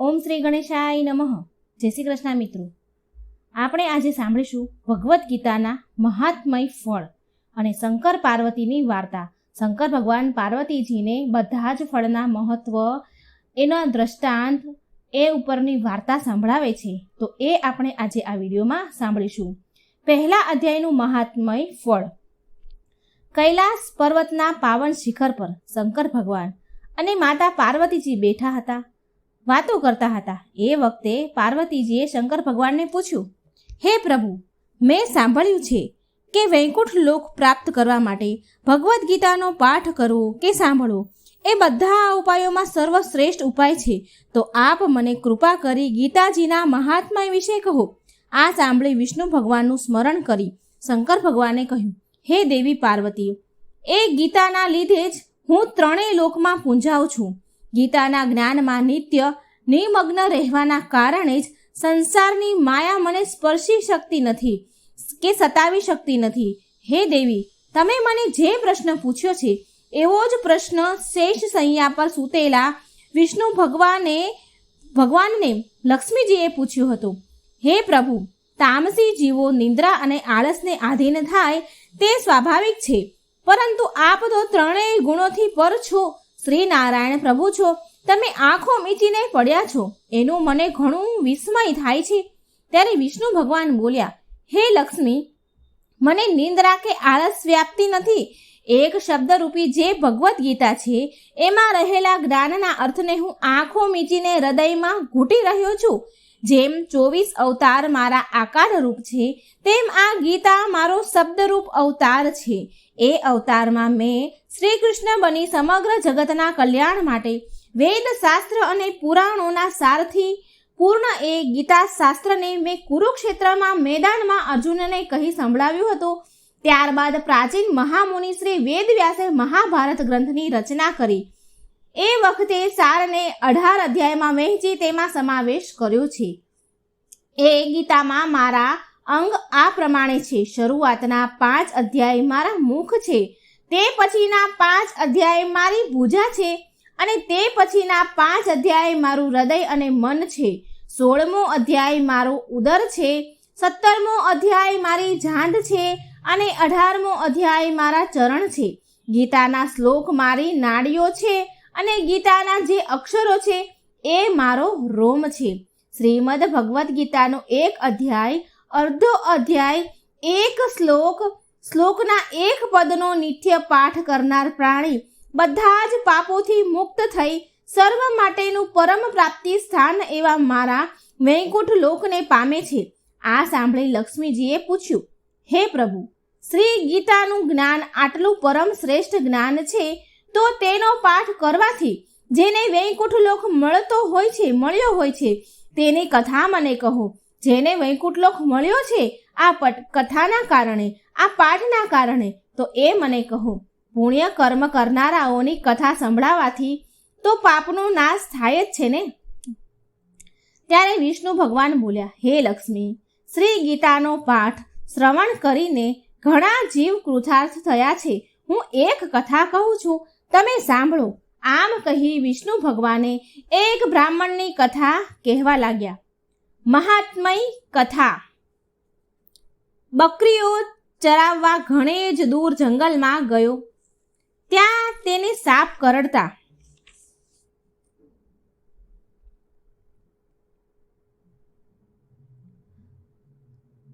ઓમ શ્રી ગણેશાય નમઃ. જય શ્રી કૃષ્ણ મિત્રો. આપણે આજે સાંભળીશું ભગવદ્ ગીતાના મહાત્મય ફળ અને શંકર પાર્વતીની વાર્તા. શંકર ભગવાન પાર્વતીજીને બધા જ ફળના મહત્વ, એના દ્રષ્ટાંત, એ ઉપરની વાર્તા સંભળાવે છે. તો એ આપણે આજે આ વિડીયોમાં સાંભળીશું. પહેલા અધ્યાયનું મહાત્મય ફળ. કૈલાસ પર્વતના પાવન શિખર પર શંકર ભગવાન અને માતા પાર્વતીજી બેઠા હતા, વાતો કરતા હતા. એ વખતે પાર્વતીજીએ શંકર ભગવાનને પૂછ્યું, હે પ્રભુ, મેં સાંભળ્યું છે કે વૈકુંઠ લોક પ્રાપ્ત કરવા માટે ભગવદ્ ગીતાનો પાઠ કરવો કે સાંભળવો એ બધા ઉપાયોમાં સર્વશ્રેષ્ઠ ઉપાય છે. તો આપ મને કૃપા કરી ગીતાજીના મહાત્મય વિશે કહો. આ સાંભળી વિષ્ણુ ભગવાનનું સ્મરણ કરી શંકર ભગવાને કહ્યું, હે દેવી પાર્વતી, એ ગીતાના લીધે જ હું ત્રણેય લોકમાં પૂંજાઉં છું. ગીતાના જ્ઞાનમાં નિત્ય નિમગ્ન રહેવાના કારણે જ સંસારની માયા મને સ્પર્શી શકતી નથી કે સતાવી શકતી નથી. હે દેવી, તમે મને જે પ્રશ્ન પૂછ્યો છે એવો જ પ્રશ્ન શેષ શૈયા પર સૂતેલા વિષ્ણુ ભગવાનને લક્ષ્મીજીએ પૂછ્યો હતો. હે પ્રભુ, તામસી જીવો નિંદ્રા અને આળસને આધીન થાય તે સ્વાભાવિક છે, પરંતુ આપ તો ત્રણેય ગુણોથી પર છો. શ્રી નારાયણ પ્રભુ છો, તમે આંખો મીચીને પડ્યા છો, એનું મને ઘણું વિસ્મય થાય છે. ત્યારે વિષ્ણુ ભગવાન બોલ્યા, હે લક્ષ્મી, મને નિંદ્રા કે આળસ વ્યાપતી નથી. એક શબ્દરૂપી જે ભગવદ્ ગીતા છે એમાં રહેલા જ્ઞાનના અર્થને હું આંખો મીચીને હૃદયમાં ઘૂંટી રહ્યો છું. જેમ 24 અવતાર મારા આકાર રૂપ છે, તેમ આ ગીતા મારો શબ્દરૂપ અવતાર છે. એ અવતારમાં મેં શ્રી કૃષ્ણ બની સમગ્ર જગતના કલ્યાણ માટે વેદ શાસ્ત્ર અને પુરાણોના સારથી પૂર્ણ એ ગીતા શાસ્ત્રને મેં કુરુક્ષેત્રમાં મેદાનમાં અર્જુનને કહી સંભળાવ્યું હતું. ત્યારબાદ પ્રાચીન મહામુનિ શ્રી વેદવ્યાસે મહાભારત ગ્રંથની રચના કરી. એ વખતે સારને 18 અધ્યાયમાં વહેંચી તેમાં સમાવેશ કર્યો છે. એ ગીતામાં મારા અંગ આ પ્રમાણે છે. શરૂઆતના 5 અધ્યાય મારા મુખ છે, તે પછીના 5 અધ્યાય મારી ભુજા છે, અને તે પછીના 5 અધ્યાય મારું હૃદય અને મન છે. 16મો અધ્યાય મારું ઉદર છે, 17મો અધ્યાય મારી જાંઘ છે, અને 18મો અધ્યાય મારા ચરણ છે. ગીતાના શ્લોક મારી નાડીઓ છે, અને ગીતાના જે અક્ષરો છે એ મારો રોમ છે. શ્રીમદ ભગવદ્ ગીતાનો એક અધ્યાય, અર્ધો અધ્યાય, એક શ્લોકના એક પદનો નિત્ય પાઠ કરનાર પ્રાણી બધા જ પાપોથી મુક્ત થઈ સર્વ માટેનું પરમ પ્રાપ્તિ સ્થાન એવા મારા વૈકુંઠ લોકને પામે છે. આ સાંભળી લક્ષ્મીજીએ પૂછ્યું, હે પ્રભુ, શ્રી ગીતાનું જ્ઞાન આટલું પરમ શ્રેષ્ઠ જ્ઞાન છે, તો તેનો પાઠ કરવાથી જેને વૈકુંઠ લોક મળ્યો હોય છે તેની કથા મને કહો. જેને વૈકુંઠ લોક મળ્યો છે આ કથાના કારણે, આ પાઠના કારણે, તો એ મને કહો. પુણ્ય કર્મ કરનારાઓની કથા સંભળાવાથી તો પાપનો નાશ થાય જ છે ને. ત્યારે વિષ્ણુ ભગવાન બોલ્યા, હે લક્ષ્મી, શ્રી ગીતાનો પાઠ શ્રવણ કરીને ઘણા જીવ કૃતાર્થ થયા છે. હું એક કથા કહું છું, તમે સાંભળો. આમ કહી વિષ્ણુ ભગવાને એક બ્રાહ્મણની કથા કહેવા લાગ્યા. મહાત્મય કથા. બકરીઓ ચરાવવા ઘણે જ દૂર જંગલમાં ગયો. ત્યાં તેને સાપ કરડતા.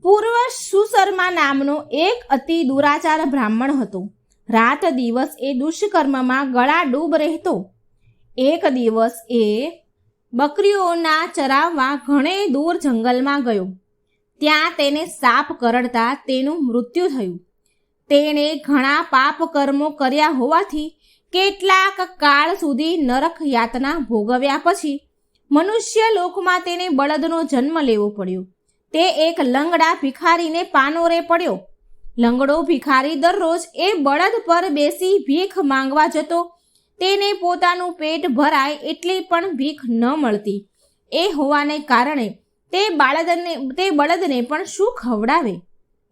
પૂર્વ સુશર્મા નામનો એક અતિ દુરાચાર બ્રાહ્મણ હતો. રાત દિવસ એ દુષ્કર્મમાં ગળાડૂબ રહેતો. એક દિવસ એ બકરીઓના ચરાવવા ઘણે દૂર જંગલમાં ગયો. ત્યાં તેને સાપ કરડતા તેનું મૃત્યુ થયું. તેણે ઘણા પાપ કર્મો કર્યા હોવાથી કેટલાક કાળ સુધી નરક યાતના ભોગવ્યા પછી મનુષ્ય લોકમાં તેને બળદનો જન્મ લેવો પડ્યો. તે એક લંગડા ભિખારીને પાનોરે પડ્યો. લંગડો ભિખારી દરરોજ એ બળદ પર બેસી ભીખ માંગવા જતો. તેને પોતાનું પેટ ભરાય એટલી પણ ભીખ ન મળતી. એ હોવાને કારણે તે બળદને પણ શું ખવડાવે?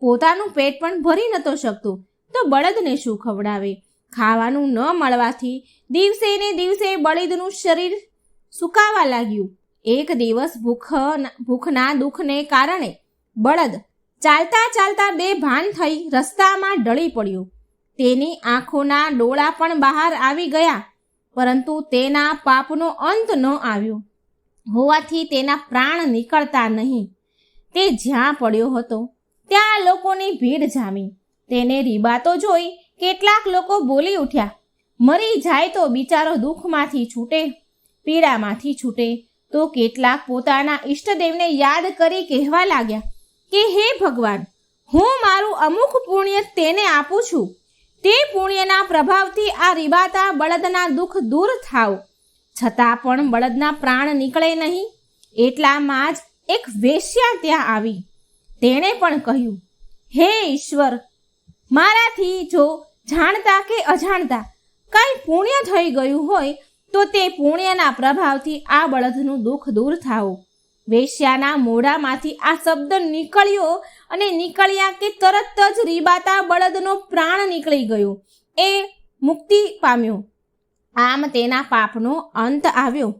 પોતાનું પેટ પણ ભરી નતો શકતો, તો બળદને શું ખવડાવે? ખાવાનું ન મળવાથી દિવસે ને દિવસે બળદનું શરીર સુકાવા લાગ્યું. એક દિવસ ભૂખના દુઃખને કારણે બળદ ચાલતા ચાલતા બેભાન થઈ રસ્તામાં ઢળી પડ્યો. તેની આંખોના ડોળા પણ બહાર આવી ગયા, પરંતુ તેના પાપનો અંત ન આવ્યો હોવાથી તેના પ્રાણ નીકળતા નહીં. તે જ્યાં પડ્યો હતો ત્યાં લોકોની ભીડ જામી. તેને રીબાતો જોઈ કેટલાક લોકો બોલી ઉઠ્યા, મરી જાય તો બિચારો દુઃખમાંથી છૂટે, પીડામાંથી છૂટે. તો કેટલાક પોતાના ઈષ્ટદેવને યાદ કરી કહેવા લાગ્યા કે હે ભગવાન, હું મારું અમુક પુણ્ય તેને આપું છું. તે પુણ્યના પ્રભાવથી આ રીબાતા બળદના દુઃખ દૂર થાવ. છતાં પણ બળદના પ્રાણ નીકળે નહીં. એટલામાં જ એક વેશ્યા ત્યાં આવી. તેણે પણ કહ્યું, હે ઈશ્વર, મારાથી જો જાણતા કે અજાણતા કંઈ પુણ્ય થઈ ગયું હોય તો તે પુણ્યના પ્રભાવથી આ બળદનું દુઃખ દૂર થાવ. વેશ્યાના મોઢામાંથી આ શબ્દ નીકળ્યો અને નીકળ્યા કે તરત જ રીબાતા બળદનો પ્રાણ નીકળી ગયો. એ મુક્તિ પામ્યો. આમ તેના પાપનો અંત આવ્યો.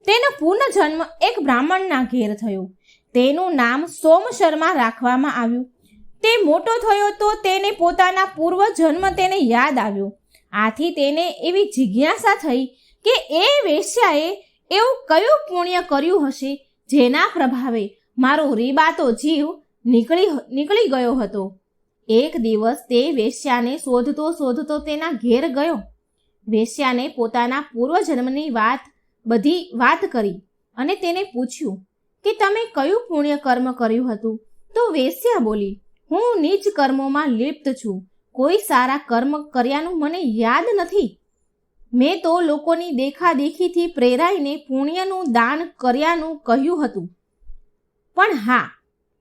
તેનો પુનઃજન્મ એક બ્રાહ્મણના ઘેર થયો. તેનું નામ સોમશર્મા રાખવામાં આવ્યું. તે મોટો થયો તો તેને પોતાના પૂર્વજન્મ તેને યાદ આવ્યો. આથી તેને એવી જિજ્ઞાસા થઈ કે એ વેશ્યાએ એવું કયું પુણ્ય કર્યું હશે જેના પ્રભાવે મારો રીબાતો જીવ નીકળી ગયો હતો. એક દિવસ તે વેશ્યાને શોધતો તેના ઘેર ગયો. વેશ્યાને પોતાના પૂર્વજન્મની બધી વાત કરી અને તેને પૂછ્યું કે તમે કયું પુણ્ય કર્મ કર્યું હતું. તો વેશ્યા બોલી, હું નીચ કર્મોમાં લિપ્ત છું. કોઈ સારા કર્મ કર્યાનું મને યાદ નથી. મેં તો લોકોની દેખાદેખીથી પ્રેરાઈને પુણ્યનું દાન કર્યાનું કહ્યું હતું. પણ હા,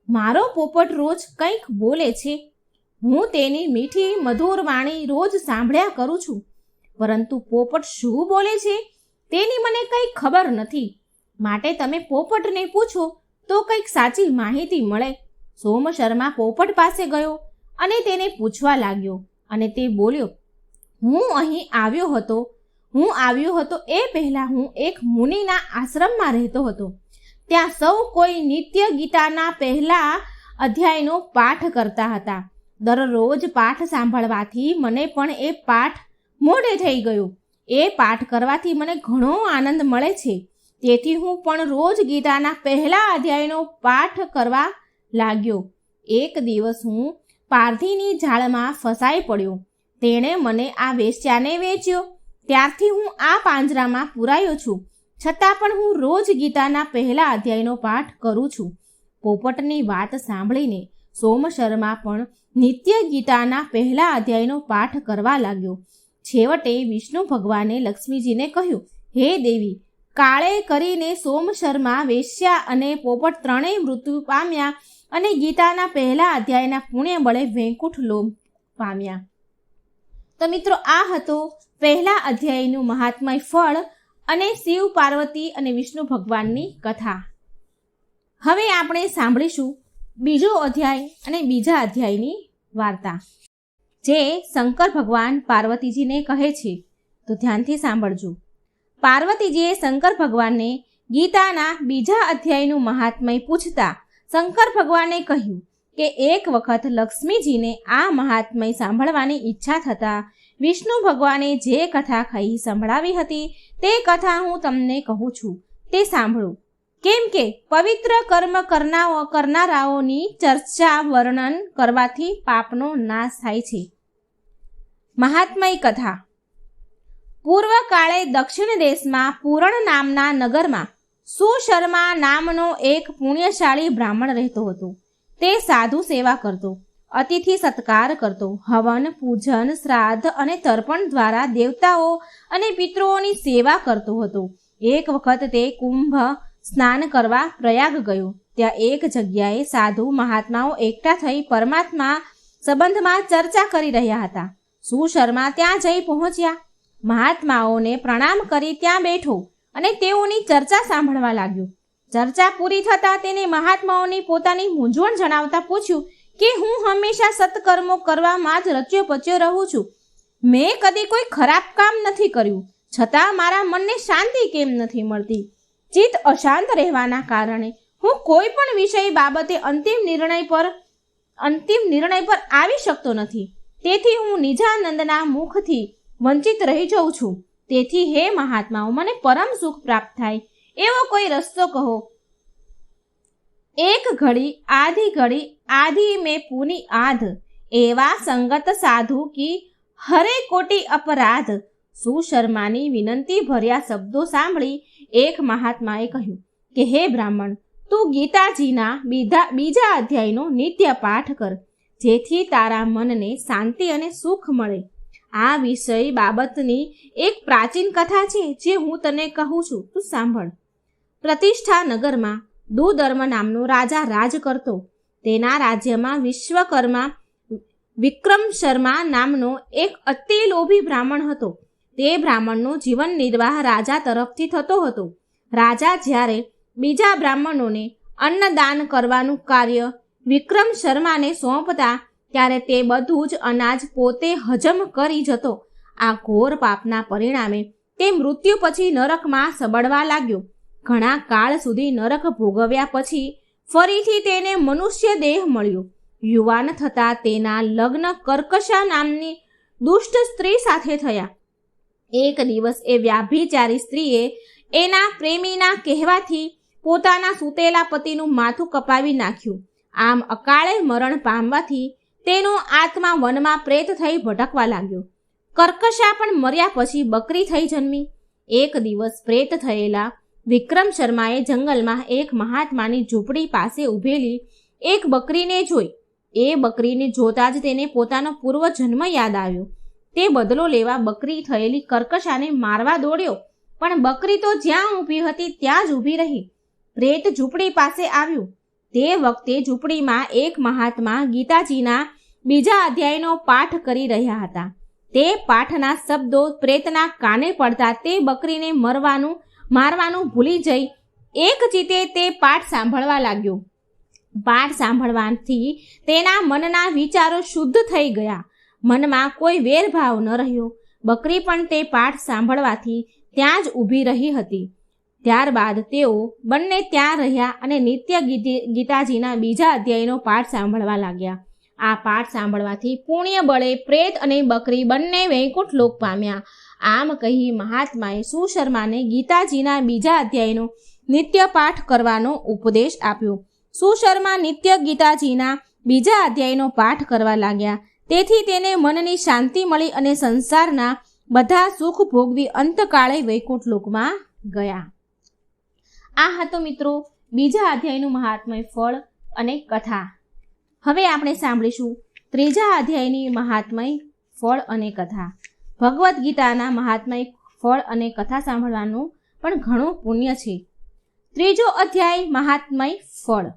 મારો પોપટ રોજ કંઈક બોલે છે. હું તેની મીઠી મધુર વાણી રોજ સાંભળ્યા કરું છું, પરંતુ પોપટ શું બોલે છે તેની મને કંઈ ખબર નથી. માટે તમે પોપટને પૂછો તો કંઈક સાચી માહિતી મળે. સોમશર્મા પોપટ પાસે ગયો અને તેને પૂછવા લાગ્યો અને તે બોલ્યો, હું અહીં આવ્યો હતો એ પહેલાં હું એક મુનિના આશ્રમમાં રહેતો હતો. ત્યાં સૌ કોઈ નિત્ય ગીતાના પહેલા અધ્યાયનો પાઠ કરતા હતા. દરરોજ પાઠ સાંભળવાથી મને પણ એ પાઠ મોઢે થઈ ગયો. એ પાઠ કરવાથી મને ઘણો આનંદ મળે છે. તેથી હું પણ રોજ ગીતાના પહેલા અધ્યાયનો પાઠ કરવા લાગ્યો. એક દિવસ હું પારધીની જાળમાં ફસાઈ પડ્યો. તેણે મને આ વેશ્યાને વેચ્યો. ત્યારથી હું આ પાંજરામાં પૂરાયો છું. છતાં પણ હું રોજ ગીતાના પહેલા અધ્યાયનો પાઠ કરું છું. પોપટની વાત સાંભળીને સોમશર્મા પણ નિત્ય ગીતાના પહેલા અધ્યાયનો પાઠ કરવા લાગ્યો. છેવટે વિષ્ણુ ભગવાને લક્ષ્મીજીને કહ્યું, હે દેવી, કાળે કરીને સોમશર્મા, વેશ્યા અને પોપટ ત્રણેય મૃત્યુ પામ્યા અને ગીતાના પહેલા અધ્યાયના પુણ્ય બળે વૈકુંઠ લોક પામ્યા. તો મિત્રો, આ હતો પહેલા અધ્યાયનું મહાત્મય ફળ અને શિવ, પાર્વતી અને વિષ્ણુ ભગવાનની કથા. હવે આપણે સાંભળીશું બીજો અધ્યાય અને બીજા અધ્યાયની વાર્તા, જે શંકર ભગવાન પાર્વતીજીને કહે છે. તો ધ્યાનથી સાંભળજો. પાર્વતીજીએ શંકર ભગવાનને ગીતાના બીજા અધ્યાયનું મહાત્મય પૂછતા શંકર ભગવાને કહ્યું કે એક વખત લક્ષ્મીજીને આ મહાત્મય સાંભળવાની ઈચ્છા થતાં વિષ્ણુ ભગવાને જે કથા કહી સંભળાવી હતી તે કથા હું તમને કહું છું, તે સાંભળો. કેમ કે પવિત્ર કર્મ કરનારાઓની ચર્ચા વર્ણન કરવાથી પાપનો નાશ થાય છે. મહાત્મય કથા. પૂર્વકાળે દક્ષિણ દેશમાં પૂરણ નામના નગરમાં સુશર્મા નામનો એક પુણ્યશાળી બ્રાહ્મણ રહેતો હતો. તે સાધુ સેવા કરતો, અતિથિ સત્કાર કરતો, હવન, પૂજન, શ્રાદ્ધ અને તર્પણ દ્વારા દેવતાઓ અને પિતૃઓની સેવા કરતો હતો. એક વખત તે કુંભ સ્નાન કરવા પ્રયાગ ગયો. ત્યાં એક જગ્યાએ સાધુ મહાત્માઓ એકઠા થઈ પરમાત્મા સંબંધમાં ચર્ચા કરી રહ્યા હતા. સુશર્મા ત્યાં જઈ પહોંચ્યા. મહાત્માઓને પ્રણામ કરી ત્યાં બેઠો અને તેઓની ચર્ચા સાંભળવા લાગ્યો. ચર્ચા પૂરી થતાં તેને મહાત્માઓની પોતાની મૂંઝવણ જણાવતા પૂછ્યું કે હું હંમેશા સત્કર્મો કરવામાં જ રચ્યો પચ્યો રહું છું. મેં કદી કોઈ ખરાબ કામ નથી કર્યું, છતાં મારા મનને શાંતિ કેમ નથી મળતી? ચિત્ત અશાંત રહેવાના કારણે હું કોઈ પણ વિષય બાબતે અંતિમ નિર્ણય પર આવી શકતો નથી. તેથી હું નિજાનંદના મુખથી વંચિત રહી જાઉં છું. તેથી હે મહાત્માઓ, મને પરમ સુખ પ્રાપ્ત થાય એવો કોઈ રસ્તો કહો. એક ઘડી આધી મેં પૂની આધ, એવા સંગત સાધુ કી હરે કોટી અપરાધ. સુશર્માની વિનંતી ભર્યા શબ્દો સાંભળી એક મહાત્માએ કહ્યું કે હે બ્રાહ્મણ, તું ગીતાજીના બીજા અધ્યાયનો નિત્ય પાઠ કર, જેથી તારા મનને શાંતિ અને સુખ મળે. આ વિષય બાબતની એક પ્રાચીન કથા છે જે હું તને કહું છું, તું સાંભળ. પ્રતિષ્ઠા નગરમાં દુધર્મ નામનો રાજા રાજ કરતો. તેના રાજ્યમાં વિક્રમ શર્મા નામનો એક અતિ લોભી બ્રાહ્મણ હતો. તે બ્રાહ્મણનો જીવન નિર્વાહ રાજા તરફથી થતો હતો. રાજા જ્યારે બીજા બ્રાહ્મણોને અન્નદાન કરવાનું કાર્ય વિક્રમ શર્માને સોંપતા ત્યારે તે બધું જ અનાજ પોતે હજમ કરી જતો. આ ઘોર પાપના પરિણામે તે મૃત્યુ પછી નરકમાં સબડવા લાગ્યો. ઘણા કાળ સુધી નરક ભોગવ્યા પછી ફરીથી તેને મનુષ્ય દેહ મળ્યો. યુવાન થતાં તેના લગ્ન કર્કશા નામની દુષ્ટ સ્ત્રી સાથે થયા. એક દિવસ એ વ્યાભિચારી સ્ત્રીએ એના પ્રેમીના કહેવાથી પોતાના સૂતેલા પતિનું માથું કપાવી નાખ્યું. આમ અકાળે મરણ પામવાથી તેનો આત્મા વનમાં પ્રેત થઈ ભટકવા લાગ્યો. કર્કશા પણ મર્યા પછી બકરી થઈ જન્મી. એક દિવસ પ્રેત થયેલા વિક્રમ શર્માએ જંગલમાં એક મહાત્માની ઝૂંપડી પાસે ઊભેલી એક બકરીને જોઈ. એ બકરીને જોતા જ તેને પોતાનો પૂર્વ જન્મ યાદ આવ્યો. તે બદલો લેવા બકરી થયેલી કર્કશાને મારવા દોડ્યો, પણ બકરી તો જ્યાં ઊભી હતી ત્યાં જ ઊભી રહી. પ્રેત ઝૂંપડી પાસે આવ્યું. તે વખતે ઝૂંપડીમાં એક મહાત્મા ગીતાજીના બીજા અધ્યાયનો પાઠ કરી રહ્યા હતા. તે પાઠના શબ્દો પ્રેતના કાને પડતા તે બકરીને મારવાનું ભૂલી જઈ એક ચિત્તે તે પાઠ સાંભળવા લાગ્યો. પાઠ સાંભળવાથી તેના મનના વિચારો શુદ્ધ થઈ ગયા. મનમાં કોઈ વેરભાવ ન રહ્યો. બકરી પણ તે પાઠ સાંભળવાથી ત્યાં જ ઊભી રહી હતી. ત્યારબાદ તેઓ બંને ત્યાં રહ્યા અને નિત્ય ગીતાજીના બીજા અધ્યાયનો પાઠ સાંભળવા લાગ્યા. આ પાઠ સાંભળવાથી પુણ્ય બળે પ્રેત અને બકરી બંને વૈકુંઠ લોક પામ્યા. આમ કહી મહાત્માએ સુશર્માને ગીતાજીના બીજા અધ્યાયનો નિત્ય પાઠ કરવાનો ઉપદેશ આપ્યો. સુશર્મા નિત્ય ગીતાજીના બીજા અધ્યાયનો પાઠ કરવા લાગ્યા. તેથી તેને મનની શાંતિ મળી અને સંસારના બધા સુખ ભોગવી અંતકાળે વૈકુંઠ લોકમાં ગયા. આ હતો મિત્રો બીજા અધ્યાયનું મહાત્મય ફળ અને કથા. હવે આપણે સાંભળીશું ત્રીજા અધ્યાયની મહાત્મય ફળ અને કથા. ભગવદ્ ગીતાના મહાત્મય ફળ અને કથા સાંભળવાનું પણ ઘણું પુણ્ય છે. ત્રીજો અધ્યાય મહાત્મય ફળ.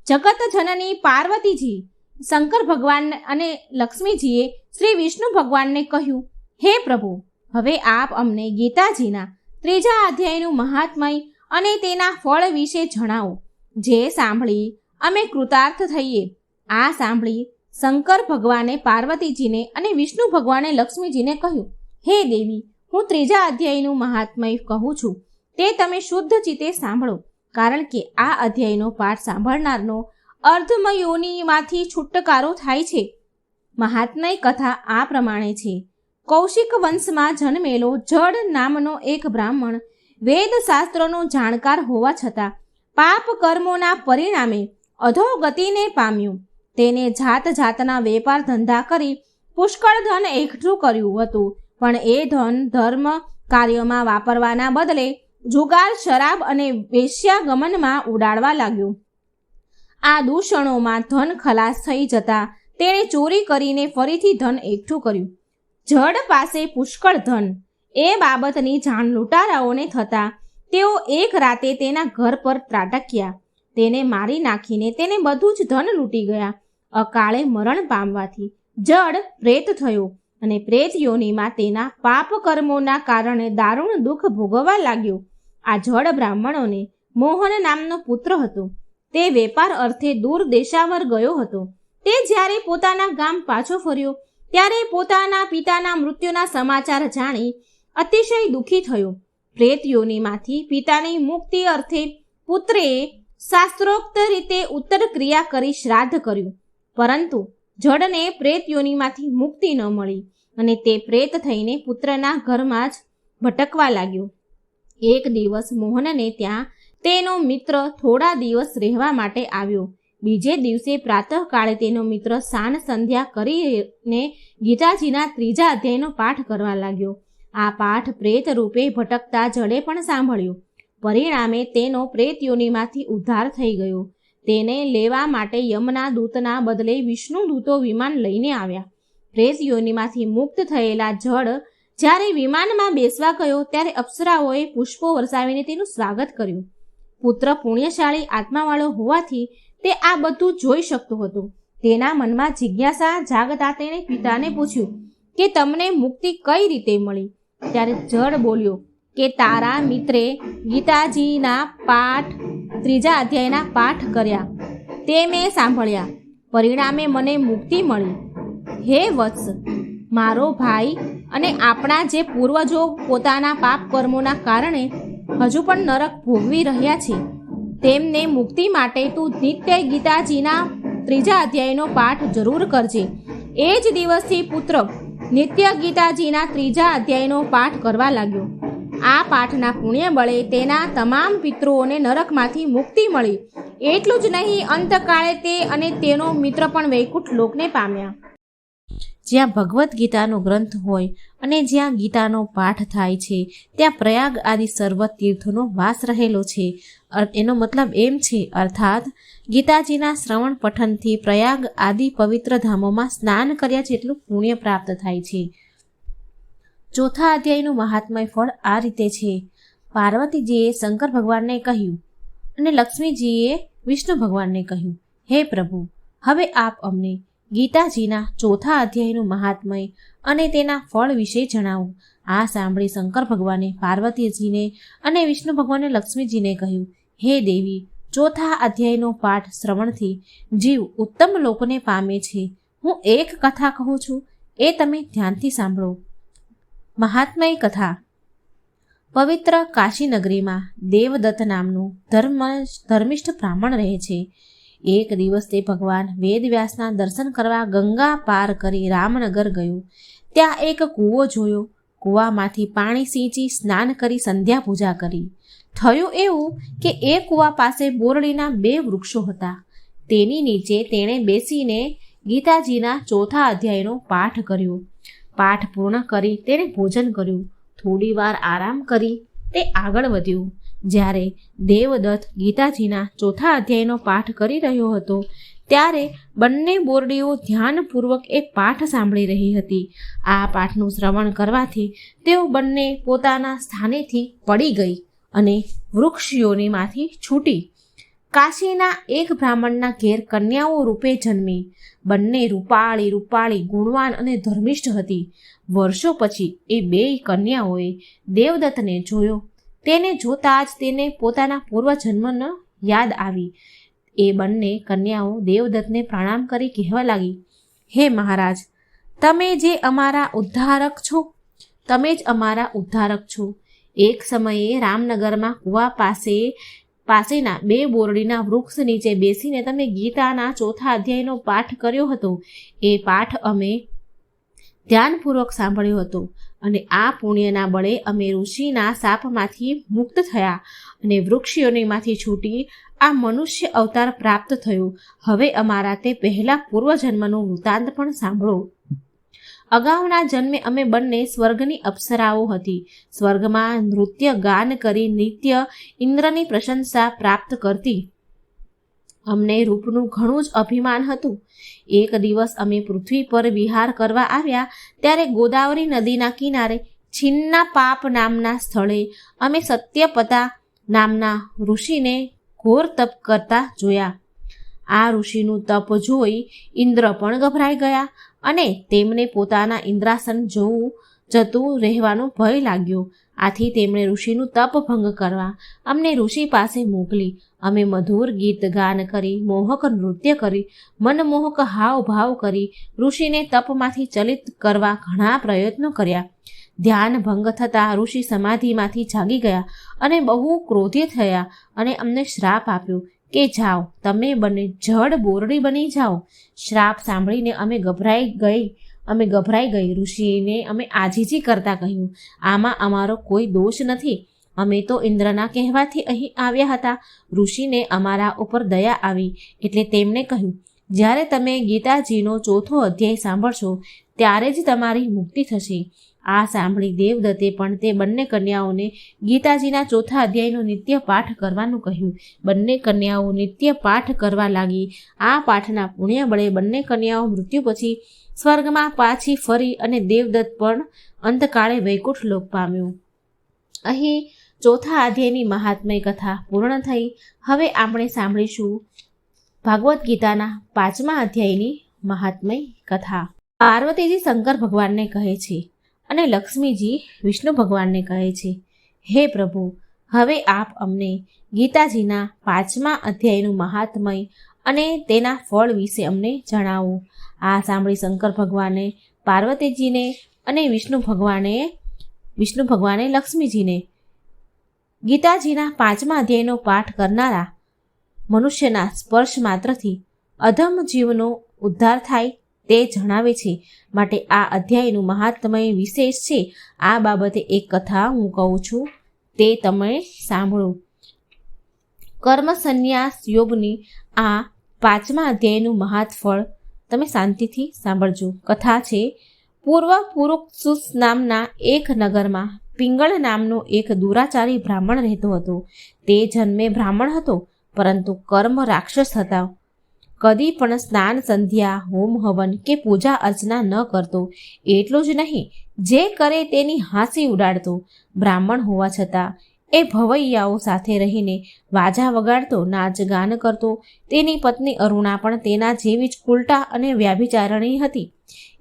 જગત જનની પાર્વતીજી શંકર ભગવાન અને લક્ષ્મીજીએ શ્રી વિષ્ણુ ભગવાનને કહ્યું, હે પ્રભુ, હવે આપ અમને ગીતાજીના ત્રીજા અધ્યાયનું મહાત્મય અને તેના ફળ વિશે જણાવો, જે સાંભળી અમે કૃતાર્થ થઈએ. આ સાંભળી શંકર ભગવાને પાર્વતીજીને અને વિષ્ણુ ભગવાને લક્ષ્મીજીને કહ્યું, હે દેવી, હું ત્રીજા અધ્યાયનું મહાત્મય કહું છું, તે તમે શુદ્ધ ચિત્તે સાંભળો, કારણ કે આ અધ્યાયનો પાઠ સાંભળનારનો અર્ધમયોનીમાંથી છુટકારો થાય છે. મહાત્મય કથા આ પ્રમાણે છે. કૌશિક વંશમાં જન્મેલો જડ નામનો એક બ્રાહ્મણ વેદશાસ્ત્રોનો જાણકાર હોવા છતાં પાપ કર્મોના પરિણામે અધોગતિને પામ્યું. તેને જાત જાતના વેપાર ધંધા કરી પુષ્કળ ધન એકઠું કર્યું હતું, પણ એ ધન ધર્મ કાર્યોમાં વાપરવાના બદલે જુગાર, શરાબ અને વેશ્યાગમનમાં ઉડાડવા લાગ્યું. આ દૂષણોમાં ધન ખલાસ થઈ જતા તેણે ચોરી કરીને ફરીથી ધન એકઠું કર્યું. જડ પાસે પુષ્કળ ધન એ બાબતની જાણ લૂંટારાઓને થતાં તેઓ એક રાતે તેના ઘર પર ત્રાટક્યા. તેને મારી નાખીને તેને બધું જ ધન લૂંટી ગયા. અકાળે મરણ પામવાથી જડ પ્રેત થયો અને પ્રેત યોનિમાં તેના પાપ કર્મોના કારણે દારૂણ દુઃખ ભોગવવા લાગ્યો. આ જડ બ્રાહ્મણોને મોહન નામનો પુત્ર હતો. તે વેપાર અર્થે દૂર દેશાવર ગયો હતો. તે જ્યારે પોતાના ગામ પાછો ફર્યો ત્યારે પોતાના પિતાના મૃત્યુના સમાચાર જાણી અતિશય દુઃખી થયો. પ્રેત યોનિમાંથી પિતાની મુક્તિ અર્થે પુત્રે શાસ્ત્રોક્ત રીતે ઉત્તર ક્રિયા કરી શ્રાદ્ધ કર્યું, પરંતુ જડને પ્રેત યોનિમાંથી મુક્તિ ન મળી અને તે પ્રેત થઈને પુત્રના ઘરમાં જ ભટકવા લાગ્યો. એક દિવસ મોહનને ત્યાં તેનો મિત્ર થોડા દિવસ રહેવા માટે આવ્યો. બીજે દિવસે પ્રાતઃકાળે તેનો મિત્ર સાન સંધ્યા કરીને ગીતાજીના 3જા અધ્યાયનો પાઠ કરવા લાગ્યો. આ પાઠ પ્રેત રૂપે ભટકતા જડે પણ સાંભળ્યો. પરિણામે તેનો પ્રેત યોનિમાંથી ઉદ્ધાર થઈ ગયો. તેને લેવા માટે યમના દૂતના બદલે વિષ્ણુ દૂતો વિમાન લઈને આવ્યા. પ્રેત યોનિમાંથી મુક્ત થયેલા જડ જ્યારે વિમાનમાં બેસવા ગયો ત્યારે અપ્સરાઓએ પુષ્પો વરસાવીને તેનું સ્વાગત કર્યું. પુત્ર પુણ્યશાળી આત્માવાળો હોવાથી તે આ બધું જોઈ શકતો હતો. તેના મનમાં જિજ્ઞાસા જાગતા તેણે પિતાને પૂછ્યું કે તમને મુક્તિ કઈ રીતે મળી? ત્યારે જડ બોલ્યો કે તારા મિત્રે ગીતાજીના પાઠ 3જા અધ્યાયના પાઠ કર્યા, તે મેં સાંભળ્યા, પરિણામે મને મુક્તિ મળી. હે વત્સ, મારો ભાઈ અને આપણા જે પૂર્વજો પોતાના પાપ કર્મોના કારણે હજુ પણ નરક ભોગવી રહ્યા છે, તેમને મુક્તિ માટે તું નિત્ય ગીતાજીના 3જા અધ્યાયનો પાઠ જરૂર કરજે. એ જ દિવસથી પુત્ર નિત્ય ગીતાજીના 3જા અધ્યાયનો પાઠ કરવા લાગ્યો. આ પાઠના પુણ્ય બળે તેના તમામ પિતૃઓને નરકમાંથી મુક્તિ મળી. એટલું જ નહીં, અંતકાળે તે અને તેનો મિત્ર પણ વૈકુંઠ લોકને પામ્યા. જ્યાં ભગવદ્ ગીતાનો ગ્રંથ હોય અને જ્યાં ગીતાનો પાઠ થાય છે ત્યાં પ્રયાગ આદિ સર્વ તીર્થોનો વાસ રહેલો છે. એનો મતલબ એમ છે, અર્થાત ગીતાજીના શ્રવણ પઠનથી પ્રયાગ આદિ પવિત્ર ધામોમાં સ્નાન કર્યા જેટલું પુણ્ય પ્રાપ્ત થાય છે. 4થા અધ્યાયનું મહાત્મય ફળ આ રીતે છે. પાર્વતીજીએ શંકર ભગવાનને કહ્યું અને લક્ષ્મીજીએ વિષ્ણુ ભગવાનને કહ્યું, હે પ્રભુ, હવે આપ અમને ગીતાજીના 4થા અધ્યાયનું મહાત્મય અને તેના ફળ વિશે જણાવો. આ સાંભળી શંકર ભગવાને પાર્વતીજીને અને વિષ્ણુ ભગવાને લક્ષ્મીજીને કહ્યું, હે દેવી, 4થા અધ્યાયનો પાઠ શ્રવણથી જીવ ઉત્તમ લોકોને પામે છે. હું એક કથા કહું છું, એ તમે ધ્યાનથી સાંભળો. મહાત્મય કથા. પવિત્ર કાશી નગરીમાં દેવદત્ત નામનું ધર્મિષ્ઠ બ્રાહ્મણ રહે છે. એક દિવસ તે ભગવાન વેદવ્યાસના દર્શન કરવા ગંગા પાર કરી રામનગર ગયો. ત્યાં એક કૂવો જોયો. કૂવામાંથી પાણી સિંચી સ્નાન કરી સંધ્યા પૂજા કરી. થયું એવું કે એ કૂવા પાસે બોરડીના 2 વૃક્ષો હતા. તેની નીચે તેણે બેસીને ગીતાજીના 4થા અધ્યાયનો પાઠ કર્યો. પાઠ પૂર્ણ કરી તેણે ભોજન કર્યું. થોડી વાર આરામ કરી તે આગળ વધ્યો. જ્યારે દેવદત્ત ગીતાજીના 4થા અધ્યાયનો પાઠ કરી રહ્યો હતો ત્યારે બંને બોરડીઓ ધ્યાનપૂર્વક એ પાઠ સાંભળી રહી હતી. આ પાઠનું શ્રવણ કરવાથી તેઓ બંને પોતાના સ્થાનેથી પડી ગઈ અને વૃક્ષયોનીમાંથી છૂટી કાશીના એક બ્રાહ્મણના ઘેર કન્યાઓ રૂપે જન્મી. બંને રૂપાળી ગુણવાન અને ધર્મિષ્ઠ હતી. વર્ષો પછી એ 2 કન્યાઓએ દેવદત્તને જોયો. તેને જોતા જ તેને પોતાના પૂર્વજન્મનો યાદ આવી. એ બંને કન્યાઓ દેવદત્તને પ્રણામ કરી કહેવા લાગી, હે મહારાજ, તમે જ અમારા ઉદ્ધારક છો. એક સમયે રામનગરમાં કુવા પાસેના 2 બોરડીના વૃક્ષ નીચે બેસીને તમે ગીતાના 4થા અધ્યાયનો પાઠ કર્યો હતો. એ પાઠ અમે ધ્યાનપૂર્વક સાંભળ્યો હતો અને આ પુણ્યના બળે અમે ઋષિના શાપમાંથી મુક્ત થયા અને વૃક્ષયોનીમાંથી છૂટી આ મનુષ્ય અવતાર પ્રાપ્ત થયો. હવે અમારા તે પહેલા પૂર્વજન્મનો વૃત્તાંત પણ સાંભળો. અગાઉના જન્મે અમે બંને સ્વર્ગની અપ્સરાઓ હતી. સ્વર્ગમાં નૃત્ય ગાન કરી નિત્ય ઇન્દ્રની પ્રશંસા પ્રાપ્ત કરતી. અમને રૂપનું ઘણું જ અભિમાન હતું. એક દિવસ અમે પૃથ્વી પર વિહાર કરવા આવ્યા ત્યારે ગોદાવરી નદીના કિનારે છિન્નાપાપ નામના સ્થળે અમે સત્યપતા નામના ઋષિને ઘોર તપ કરતા જોયા. આ ઋષિનું તપ જોઈ ઇન્દ્ર પણ ગભરાઈ ગયા અને તેમને પોતાના ઇન્દ્રાસન જતું રહેવાનો ભય લાગ્યો. આથી તેમણે ઋષિનું તપ ભંગ કરવા અમને ઋષિ પાસે મોકલી. અમે મધુર ગીત ગાન કરી, મોહક નૃત્ય કરી, મનમોહક હાવભાવ કરી ઋષિને તપમાંથી ચલિત કરવા ઘણા પ્રયત્નો કર્યા. ધ્યાન ભંગ થતાં ઋષિ સમાધિમાંથી જાગી ગયા અને બહુ ક્રોધિત થયા અને અમને શ્રાપ આપ્યો કે જાઓ, તમે બંને જડ બોરડી બની જાઓ. શ્રાપ સાંભળીને અમે ગભરાઈ ગઈ. ઋષિને અમે આજીજી કરતા કહ્યું, આમાં અમારો કોઈ દોષ નથી. અમે તો ઇન્દ્રના કહેવાથી અહીં આવ્યા હતા. ઋષિને અમારા ઉપર દયા આવી એટલે તેમણે કહ્યું, જ્યારે તમે ગીતાજીનો 4થો અધ્યાય સાંભળશો ત્યારે જ તમારી મુક્તિ થશે. આ સાંભળી દેવદત્તે પણ તે બંને કન્યાઓને ગીતાજીના 4થા અધ્યાયનો નિત્ય પાઠ કરવાનું કહ્યું. બંને કન્યાઓ નિત્ય પાઠ કરવા લાગી. આ પાઠના પુણ્ય બળે બંને કન્યાઓ મૃત્યુ પછી સ્વર્ગમાં પાછી ફરી અને દેવદત્ત પણ અંતકાળે વૈકુંઠ લોક પામ્યો. અહીં 4થા અધ્યાયની મહાત્મય કથા પૂર્ણ થઈ. હવે આપણે સાંભળીશું ભાગવદ્ ગીતાના 5મા અધ્યાયની મહાત્મય કથા. પાર્વતીજી શંકર ભગવાનને કહે છે અને લક્ષ્મીજી વિષ્ણુ ભગવાનને કહે છે, હે પ્રભુ, હવે આપ અમને ગીતાજીના 5મા અધ્યાયનું મહાત્મય અને તેના ફળ વિશે અમને જણાવો. આ સાંભળી શંકર ભગવાને પાર્વતીજીને અને વિષ્ણુ ભગવાને લક્ષ્મીજીને ગીતાજીના 5મા અધ્યાયનો પાઠ કરનારા મનુષ્યના સ્પર્શ માત્રથી અધમ જીવનો ઉદ્ધાર થાય તે જણાવે છે. માટે આ અધ્યાયનું મહાત્મય વિશેષ છે. આ બાબતે એક કથા હું કહું છું, તે તમે સાંભળો. કર્મ સંન્યાસ યોગની આ 5મા અધ્યાયનું મહાત ફળ તમે શાંતિથી સાંભળજો. કથા છે, પૂર્વ પુરુક્ષુસ નામના એક નગરમાં પિંગળ નામનો એક દુરાચારી બ્રાહ્મણ રહેતો હતો. તે જન્મે બ્રાહ્મણ હતો, પરંતુ કર્મ રાક્ષસ હતા. કદી પણ સ્નાન સંધ્યા હોમ હવન કે પૂજા અર્ચના ન કરતો. એટલું જ નહીં, જે કરે તેની હાંસી ઉડાડતો. બ્રાહ્મણ હોવા છતાં એ ભવૈયાઓ સાથે રહીને વાજા વગાડતો, નાચ ગાન કરતો. તેની પત્ની અરુણા પણ તેના જેવી જ ઉલટા અને વ્યાભિચારણી હતી.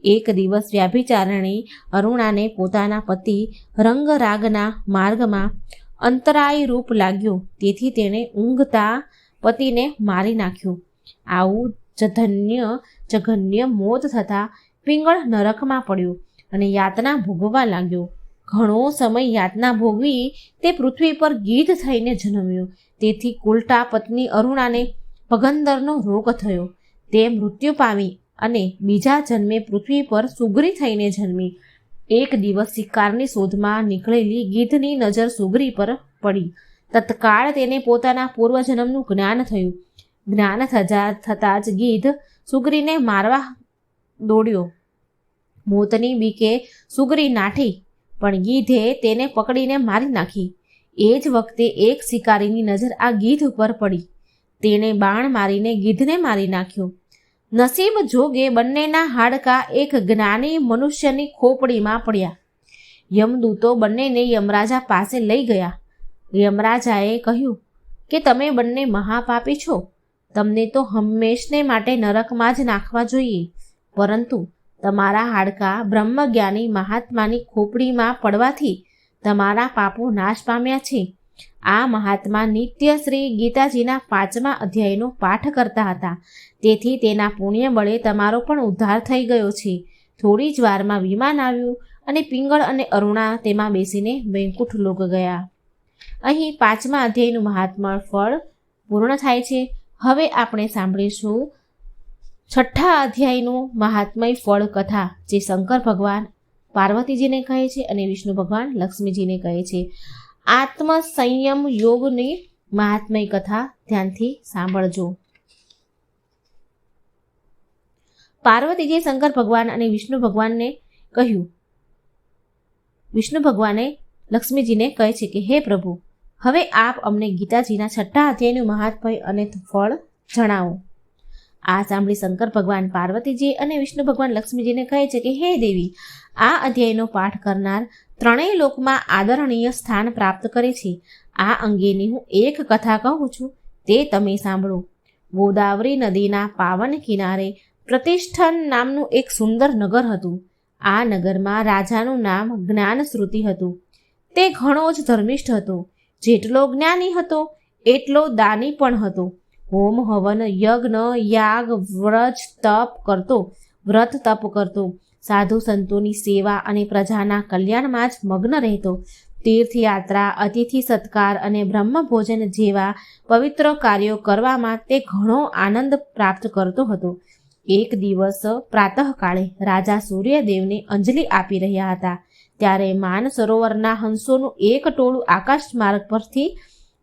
એક દિવસ વ્યાભિચારણી અરુણાને પોતાના પતિ રંગરાગના માર્ગમાં અંતરાય રૂપ લાગ્યો. તેથી તેણે ઊંઘતા પતિને મારી નાખ્યો. આવું જઘન્ય મોત થતાં પિંગળ નરકમાં પડ્યો અને યાતના ભોગવવા લાગ્યો. ઘણો સમય યાતના ભોગવી તે પૃથ્વી પર ગીધ થઈને જન્મ્યો. તેથી કુલટા પત્ની અરુણાને પગંદરનો રોગ થયો. તે મૃત્યુ પામી અને બીજા જન્મે પૃથ્વી પર સુગરી થઈને જન્મી. એક દિવસ શિકારની શોધમાં નીકળેલી ગીધની નજર સુગરી પર પડી. તત્કાળ તેને પોતાના પૂર્વજન્મનું જ્ઞાન થયું. જ્ઞાન થતાં જ ગીધ સુગરીને મારવા દોડ્યો. મોતની બીકે સુગરી નાઠી, પણ ગીધે તેને પકડીને મારી નાખી. એ જ વખતે એક શિકારીની નજર આ ગીધ ઉપર પડી. તેણે બાણ મારીને ગીધને મારી નાખ્યો. નસીબ જોગે બંનેના હાડકાં એક જ્ઞાની મનુષ્યની ખોપડીમાં પડ્યા. યમદૂતો બંનેને યમરાજા પાસે લઈ ગયા. યમરાજાએ કહ્યું કે તમે બંને મહાપાપી છો. તમને તો હંમેશને માટે નરકમાં જ નાખવા જોઈએ. પરંતુ તમારા હાડકાં બ્રહ્મજ્ઞાની મહાત્માની ખોપડીમાં પડવાથી તમારા પાપો નાશ પામ્યા છે. આ મહાત્મા નિત્ય શ્રી ગીતાજીના 5મા અધ્યાયનો પાઠ કરતા હતા. તેથી તેના પુણ્ય બળે તમારો પણ ઉદ્ધાર થઈ ગયો છે. થોડી જ વારમાં વિમાન આવ્યું અને પિંગળ અને અરુણા તેમાં બેસીને વૈકુંઠ લોક ગયા. અહીં 5મા અધ્યાયનું મહાત્મા ફળ પૂર્ણ થાય છે. હવે આપણે સાંભળીશું 6ઠા અધ્યાયનું મહાત્મય ફળ કથા, જે શંકર ભગવાન પાર્વતીજીને કહે છે અને વિષ્ણુ ભગવાન લક્ષ્મીજીને કહે છે. આત્મ સંયમ યોગની મહાત્મય કથા ધ્યાનથી સાંભળજો. પાર્વતીજીએ શંકર ભગવાન અને વિષ્ણુ ભગવાનને કહ્યું. વિષ્ણુ ભગવાને લક્ષ્મીજીને કહે છે કે હે પ્રભુ, હવે આપ અમને ગીતાજીના 6ઠા અધ્યાયનું મહાત્મય અને ફળ જણાવો. આ સાંભળી શંકર ભગવાન પાર્વતીજી અને વિષ્ણુ ભગવાન લક્ષ્મીજીને કહે છે કે હે દેવી, આ અધ્યાયનો પાઠ કરનાર ત્રણેય લોકમાં આદરણીય સ્થાન પ્રાપ્ત કરે છે. આ અંગેની હું એક કથા કહું છું, તે તમે સાંભળો. ગોદાવરી નદીના પાવન કિનારે પ્રતિષ્ઠન નામનું એક સુંદર નગર હતું. આ નગરમાં રાજાનું નામ જ્ઞાનશ્રુતિ હતું. તે ઘણો જ ધર્મિષ્ઠ હતો. જેટલો જ્ઞાની હતો એટલો દાની પણ હતો. હોમ હવન યજ્ઞ યાગ વ્રત તપ કરતો. સાધુ સંતોની સેવા અને પ્રજાના કલ્યાણમાં જ મગ્ન રહેતો. તીર્થયાત્રા, અતિથિ સત્કાર અને બ્રહ્મભોજન જેવા પવિત્ર કાર્યો કરવામાં તે ઘણો આનંદ પ્રાપ્ત કરતો હતો. એક દિવસ પ્રાતઃકાળે રાજા સૂર્યદેવને અંજલિ આપી રહ્યા હતા. ત્યારે માન સરોવરના હંસોનું એક ટોળું આકાશ માર્ગ પરથી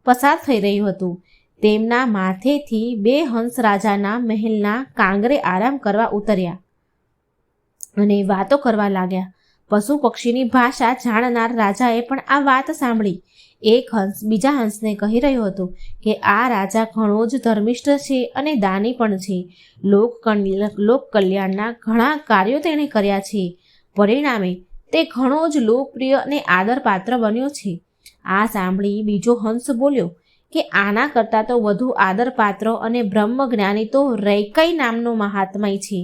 પસાર થઈ રહ્યું હતું. તેમના માથેથી 2 હંસ રાજાના મહેલના કાંગરે આરામ કરવા ઉતર્યા અને વાતો કરવા લાગ્યા. પશુ પક્ષીની ભાષા જાણનાર રાજાએ પણ આ વાત સાંભળી. એક હંસ બીજા હંસને કહી રહ્યો હતો કે આ રાજા ઘણો જ ધર્મિષ્ઠ છે અને દાની પણ છે. લોક કલ્યાણના ઘણા કાર્યો તેણે કર્યા છે. પરિણામે તે ઘણો જ લોકપ્રિય અને આદરપાત્ર બન્યો છે. આ સાંભળી બીજો હંસ બોલ્યો કે આના કરતાં તો વધુ આદરપાત્ર અને બ્રહ્મજ્ઞાની તો રૈકઈ નામનો મહાત્મય છે.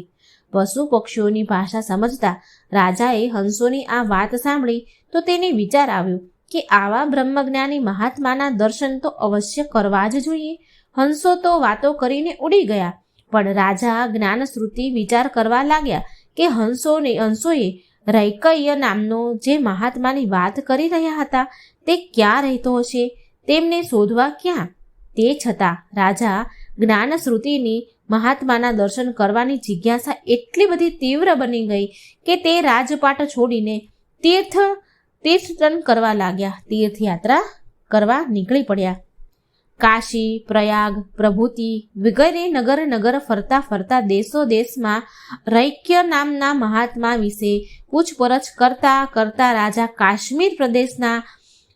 પશુ પક્ષીઓની ભાષા સમજતા રાજાએ હંસોની આ વાત સાંભળી તો તેને વિચાર આવ્યો કે આવા બ્રહ્મજ્ઞાની મહાત્માના દર્શન તો અવશ્ય કરવા જ જોઈએ. હંસો તો વાતો કરીને ઉડી ગયા, પણ રાજા જ્ઞાનશ્રુતિ વિચાર કરવા લાગ્યા કે હંસોએ રૈકય નામનો જે મહાત્માની વાત કરી રહ્યા હતા તે ક્યાં રહેતો હશે, તેમને શોધવા ક્યાં? તે છતાં રાજા જ્ઞાનશ્રુતિની મહાત્માના દર્શન કરવાની જિજ્ઞાસા એટલી બધી તીવ્ર બની ગઈ કે તે રાજપાટ છોડીને તીર્થટન કરવા લાગ્યા. તીર્થયાત્રા કરવા નીકળી પડ્યા. કાશી, પ્રયાગ, પ્રભુતિ વગેરે નગર ફરતા ફરતા દેશમાં રૈક્ય નામના મહાત્મા વિશે પૂછપરછ કરતા રાજા કાશ્મીર પ્રદેશના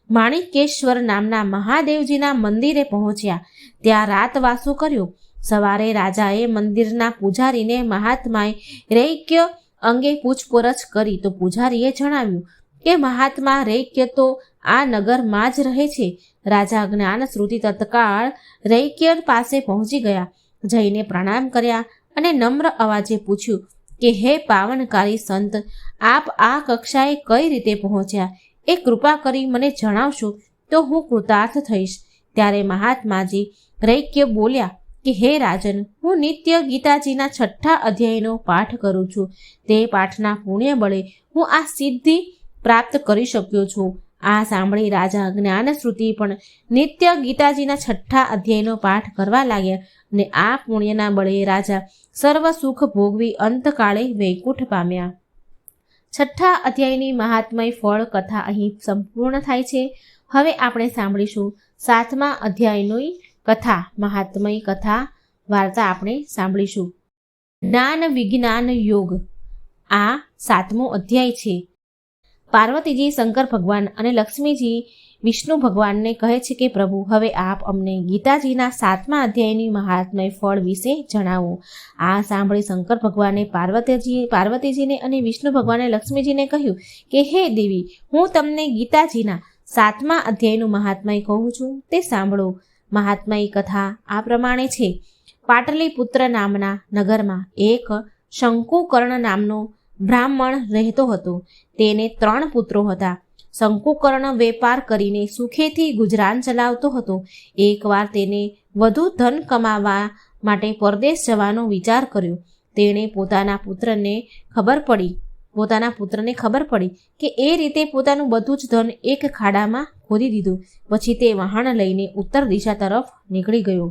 માણિકેશ્વર નામના મહાદેવજીના મંદિરે પહોંચ્યા. ત્યાં રાતવાસો કર્યો. સવારે રાજાએ મંદિરના પૂજારીને મહાત્માએ રૈક્ય અંગે પૂછપરછ કરી તો પૂજારીએ જણાવ્યું કે મહાત્મા રૈક્ય તો આ નગરમાં જ રહે છે. રાજા જ્ઞાનશ્રુતિ તત્કાળ રૈક્ય પાસે પહોંચી ગયા. જઈને પ્રણામ કર્યા અને નમ્ર અવાજે પૂછ્યું કે હે પાવનકારી સંત, આપ આ કક્ષાએ કઈ રીતે પહોંચ્યા? એ કૃપા કરી મને જણાવશો તો હું કૃતાર્થ થઈશ. ત્યારે મહાત્માજી રૈક્ય બોલ્યા કે હે રાજન, હું નિત્ય ગીતાજીના 6થા અધ્યાયનો પાઠ કરું છું. તે પાઠના પુણ્ય બળે હું આ સિદ્ધિ પ્રાપ્ત કરી શક્યો છું. આ સાંભળી રાજા જ્ઞાનશ્રુતિ પણ નિત્ય ગીતાજીના 6થા અધ્યાયનો પાઠ કરવા લાગ્યા અને આ પુણ્યના બળે રાજા સર્વ સુખ ભોગવી અંતકાળે વૈકુંઠ પામ્યા. 6થા અધ્યાયની મહાત્મય ફળ કથા અહીં સંપૂર્ણ થાય છે. હવે આપણે સાંભળીશું 7મા અધ્યાયની કથા, મહાત્મય કથા વાર્તા આપણે સાંભળીશું. જ્ઞાન વિજ્ઞાન યોગ. આ 7મો અધ્યાય છે. પાર્વતીજી શંકર ભગવાન અને લક્ષ્મીજી વિષ્ણુ ભગવાનને કહે છે કે પ્રભુ, હવે આપ અમને ગીતાજીના 7મા અધ્યાયની મહાત્મય ફળ વિશે જણાવો. આ સાંભળી શંકર ભગવાને પાર્વતીજીને અને વિષ્ણુ ભગવાને લક્ષ્મીજીને કહ્યું કે હે દેવી, હું તમને ગીતાજીના 7મા અધ્યાયનું મહાત્મય કહું છું, તે સાંભળો. મહાત્મય કથા આ પ્રમાણે છે. પાટલીપુત્ર નામના નગરમાં એક શંકુકર્ણ નામનો બ્રાહ્મણ રહેતો હતો. તેને 3 પુત્રો હતા. શંકુકર્ણ વેપાર કરીને સુખેથી ગુજરાન ચલાવતો હતો. એકવાર તેને વધુ ધન કમાવા માટે પરદેશ જવાનો વિચાર કર્યો. તેણે પોતાના પુત્રને ખબર પડી કે એ રીતે પોતાનું બધું જ ધન એક ખાડામાં ખોદી દીધું. પછી તે વહાણ લઈને ઉત્તર દિશા તરફ નીકળી ગયો.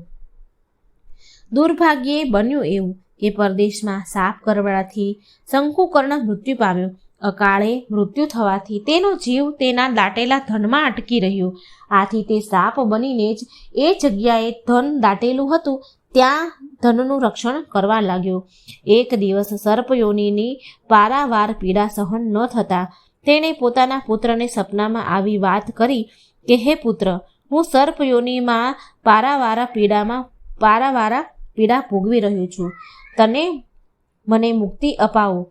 દુર્ભાગ્યે બન્યું એવું કે પરદેશમાં સાપ કરડવાથી શંકુકર્ણ મૃત્યુ પામ્યો. અકાળે મૃત્યુ થવાથી તેનો જીવ તેના દાટેલા ધનમાં અટકી રહ્યો. આથી તે સાપ બનીને જ એ જગ્યાએ ધન દાટેલું હતું ત્યાં ધનનું રક્ષણ કરવા લાગ્યો. એક દિવસ સર્પયોનીની પારાવાર પીડા સહન ન થતા તેણે પોતાના પુત્રને સપનામાં આવી વાત કરી કે હે પુત્ર, હું સર્પયોનીમાં પારાવારા પીડા ભોગવી રહ્યો છું. મને મુક્તિ અપાવો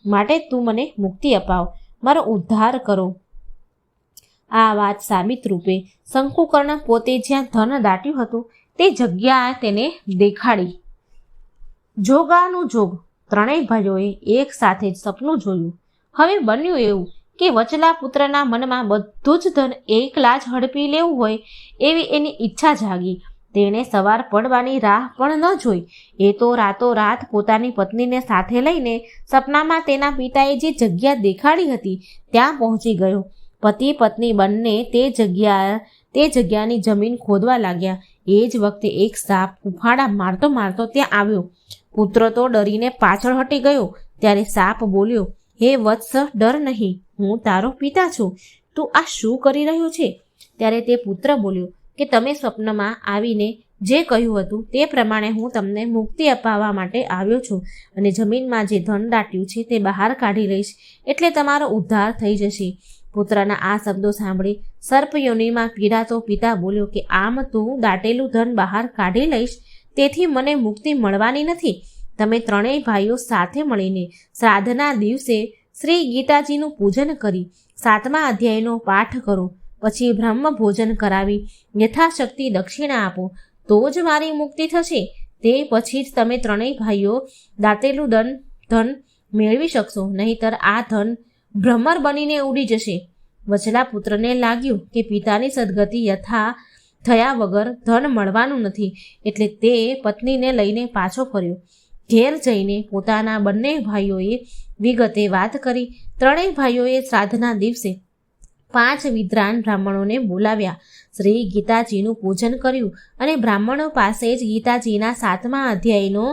માટે તું મને મુક્તિ અપાવ, મારો ઉદ્ધાર કરો. આ વાત સાબિત રૂપે શંકુકર્ણ પોતે જ્યાં ધન દાટ્યું હતું તે જગ્યા તેને દેખાડી. જોગાનું જોગ. 3 ભાઈઓએ એક સાથે જ સપનું જોયું. હવે બન્યું એવું કે વચલા પુત્રના મનમાં બધું જ ધન એકલા જ હડપી લેવું હોય એવી એની ઈચ્છા જાગી. તેણે સવાર પડવાની રાહ પણ ન જોઈ. એ તો રાતોરાત પોતાની પત્નીને સાથે લઈને સપનામાં તેના પિતાએ જે જગ્યા દેખાડી હતી ત્યાં પહોંચી ગયો. પતિ પત્ની બંને તે જગ્યાની જમીન ખોદવા લાગ્યા. એ જ વખતે એક સાપ ઉફાળા મારતો મારતો ત્યાં આવ્યો. પુત્ર તો ડરીને પાછળ હટી ગયો. ત્યારે સાપ બોલ્યો, હે વત્સ, ડર નહીં, હું તારો પિતા છું. તું આ શું કરી રહ્યો છે? ત્યારે તે પુત્ર બોલ્યો કે તમે સ્વપ્નમાં આવીને જે કહ્યું હતું તે પ્રમાણે હું તમને મુક્તિ અપાવવા માટે આવ્યો છું અને જમીનમાં જે ધન દાટ્યું છે તે બહાર કાઢી લઈશ, એટલે તમારો ઉદ્ધાર થઈ જશે. પુત્રના આ શબ્દો સાંભળી સર્પયોનીમાં પીડાતો પિતા બોલ્યો કે આમ તું દાટેલું ધન બહાર કાઢી લઈશ, તેથી મને મુક્તિ મળવાની નથી. તમે ત્રણેય ભાઈઓ સાથે મળીને શ્રાદ્ધના દિવસે શ્રી ગીતાજીનું પૂજન કરી 7મા અધ્યાયનો પાઠ કરો, પછી બ્રહ્મ ભોજન કરાવી યથાશક્તિ દક્ષિણા આપો, તો જ મારી મુક્તિ થશે. તે પછી જ તમે ત્રણેય ભાઈઓ દાટેલું ધન મેળવી શકશો, નહીંતર આ ધન ભ્રમર બનીને ઉડી જશે. વચલા પુત્રને લાગ્યું કે પિતાની સદગતિ થયા વગર ધન મળવાનું નથી, એટલે તે પત્નીને લઈને પાછો ફર્યો. ઘેર જઈને પોતાના બંને ભાઈઓએ વિગતે વાત કરી. ત્રણેય ભાઈઓએ શ્રાદ્ધના દિવસે 5 વિદ્વાન બ્રાહ્મણોને બોલાવ્યા, શ્રી ગીતાજીનું પૂજન કર્યું અને બ્રાહ્મણો પાસે જ ગીતાજીના 7મા અધ્યાયનો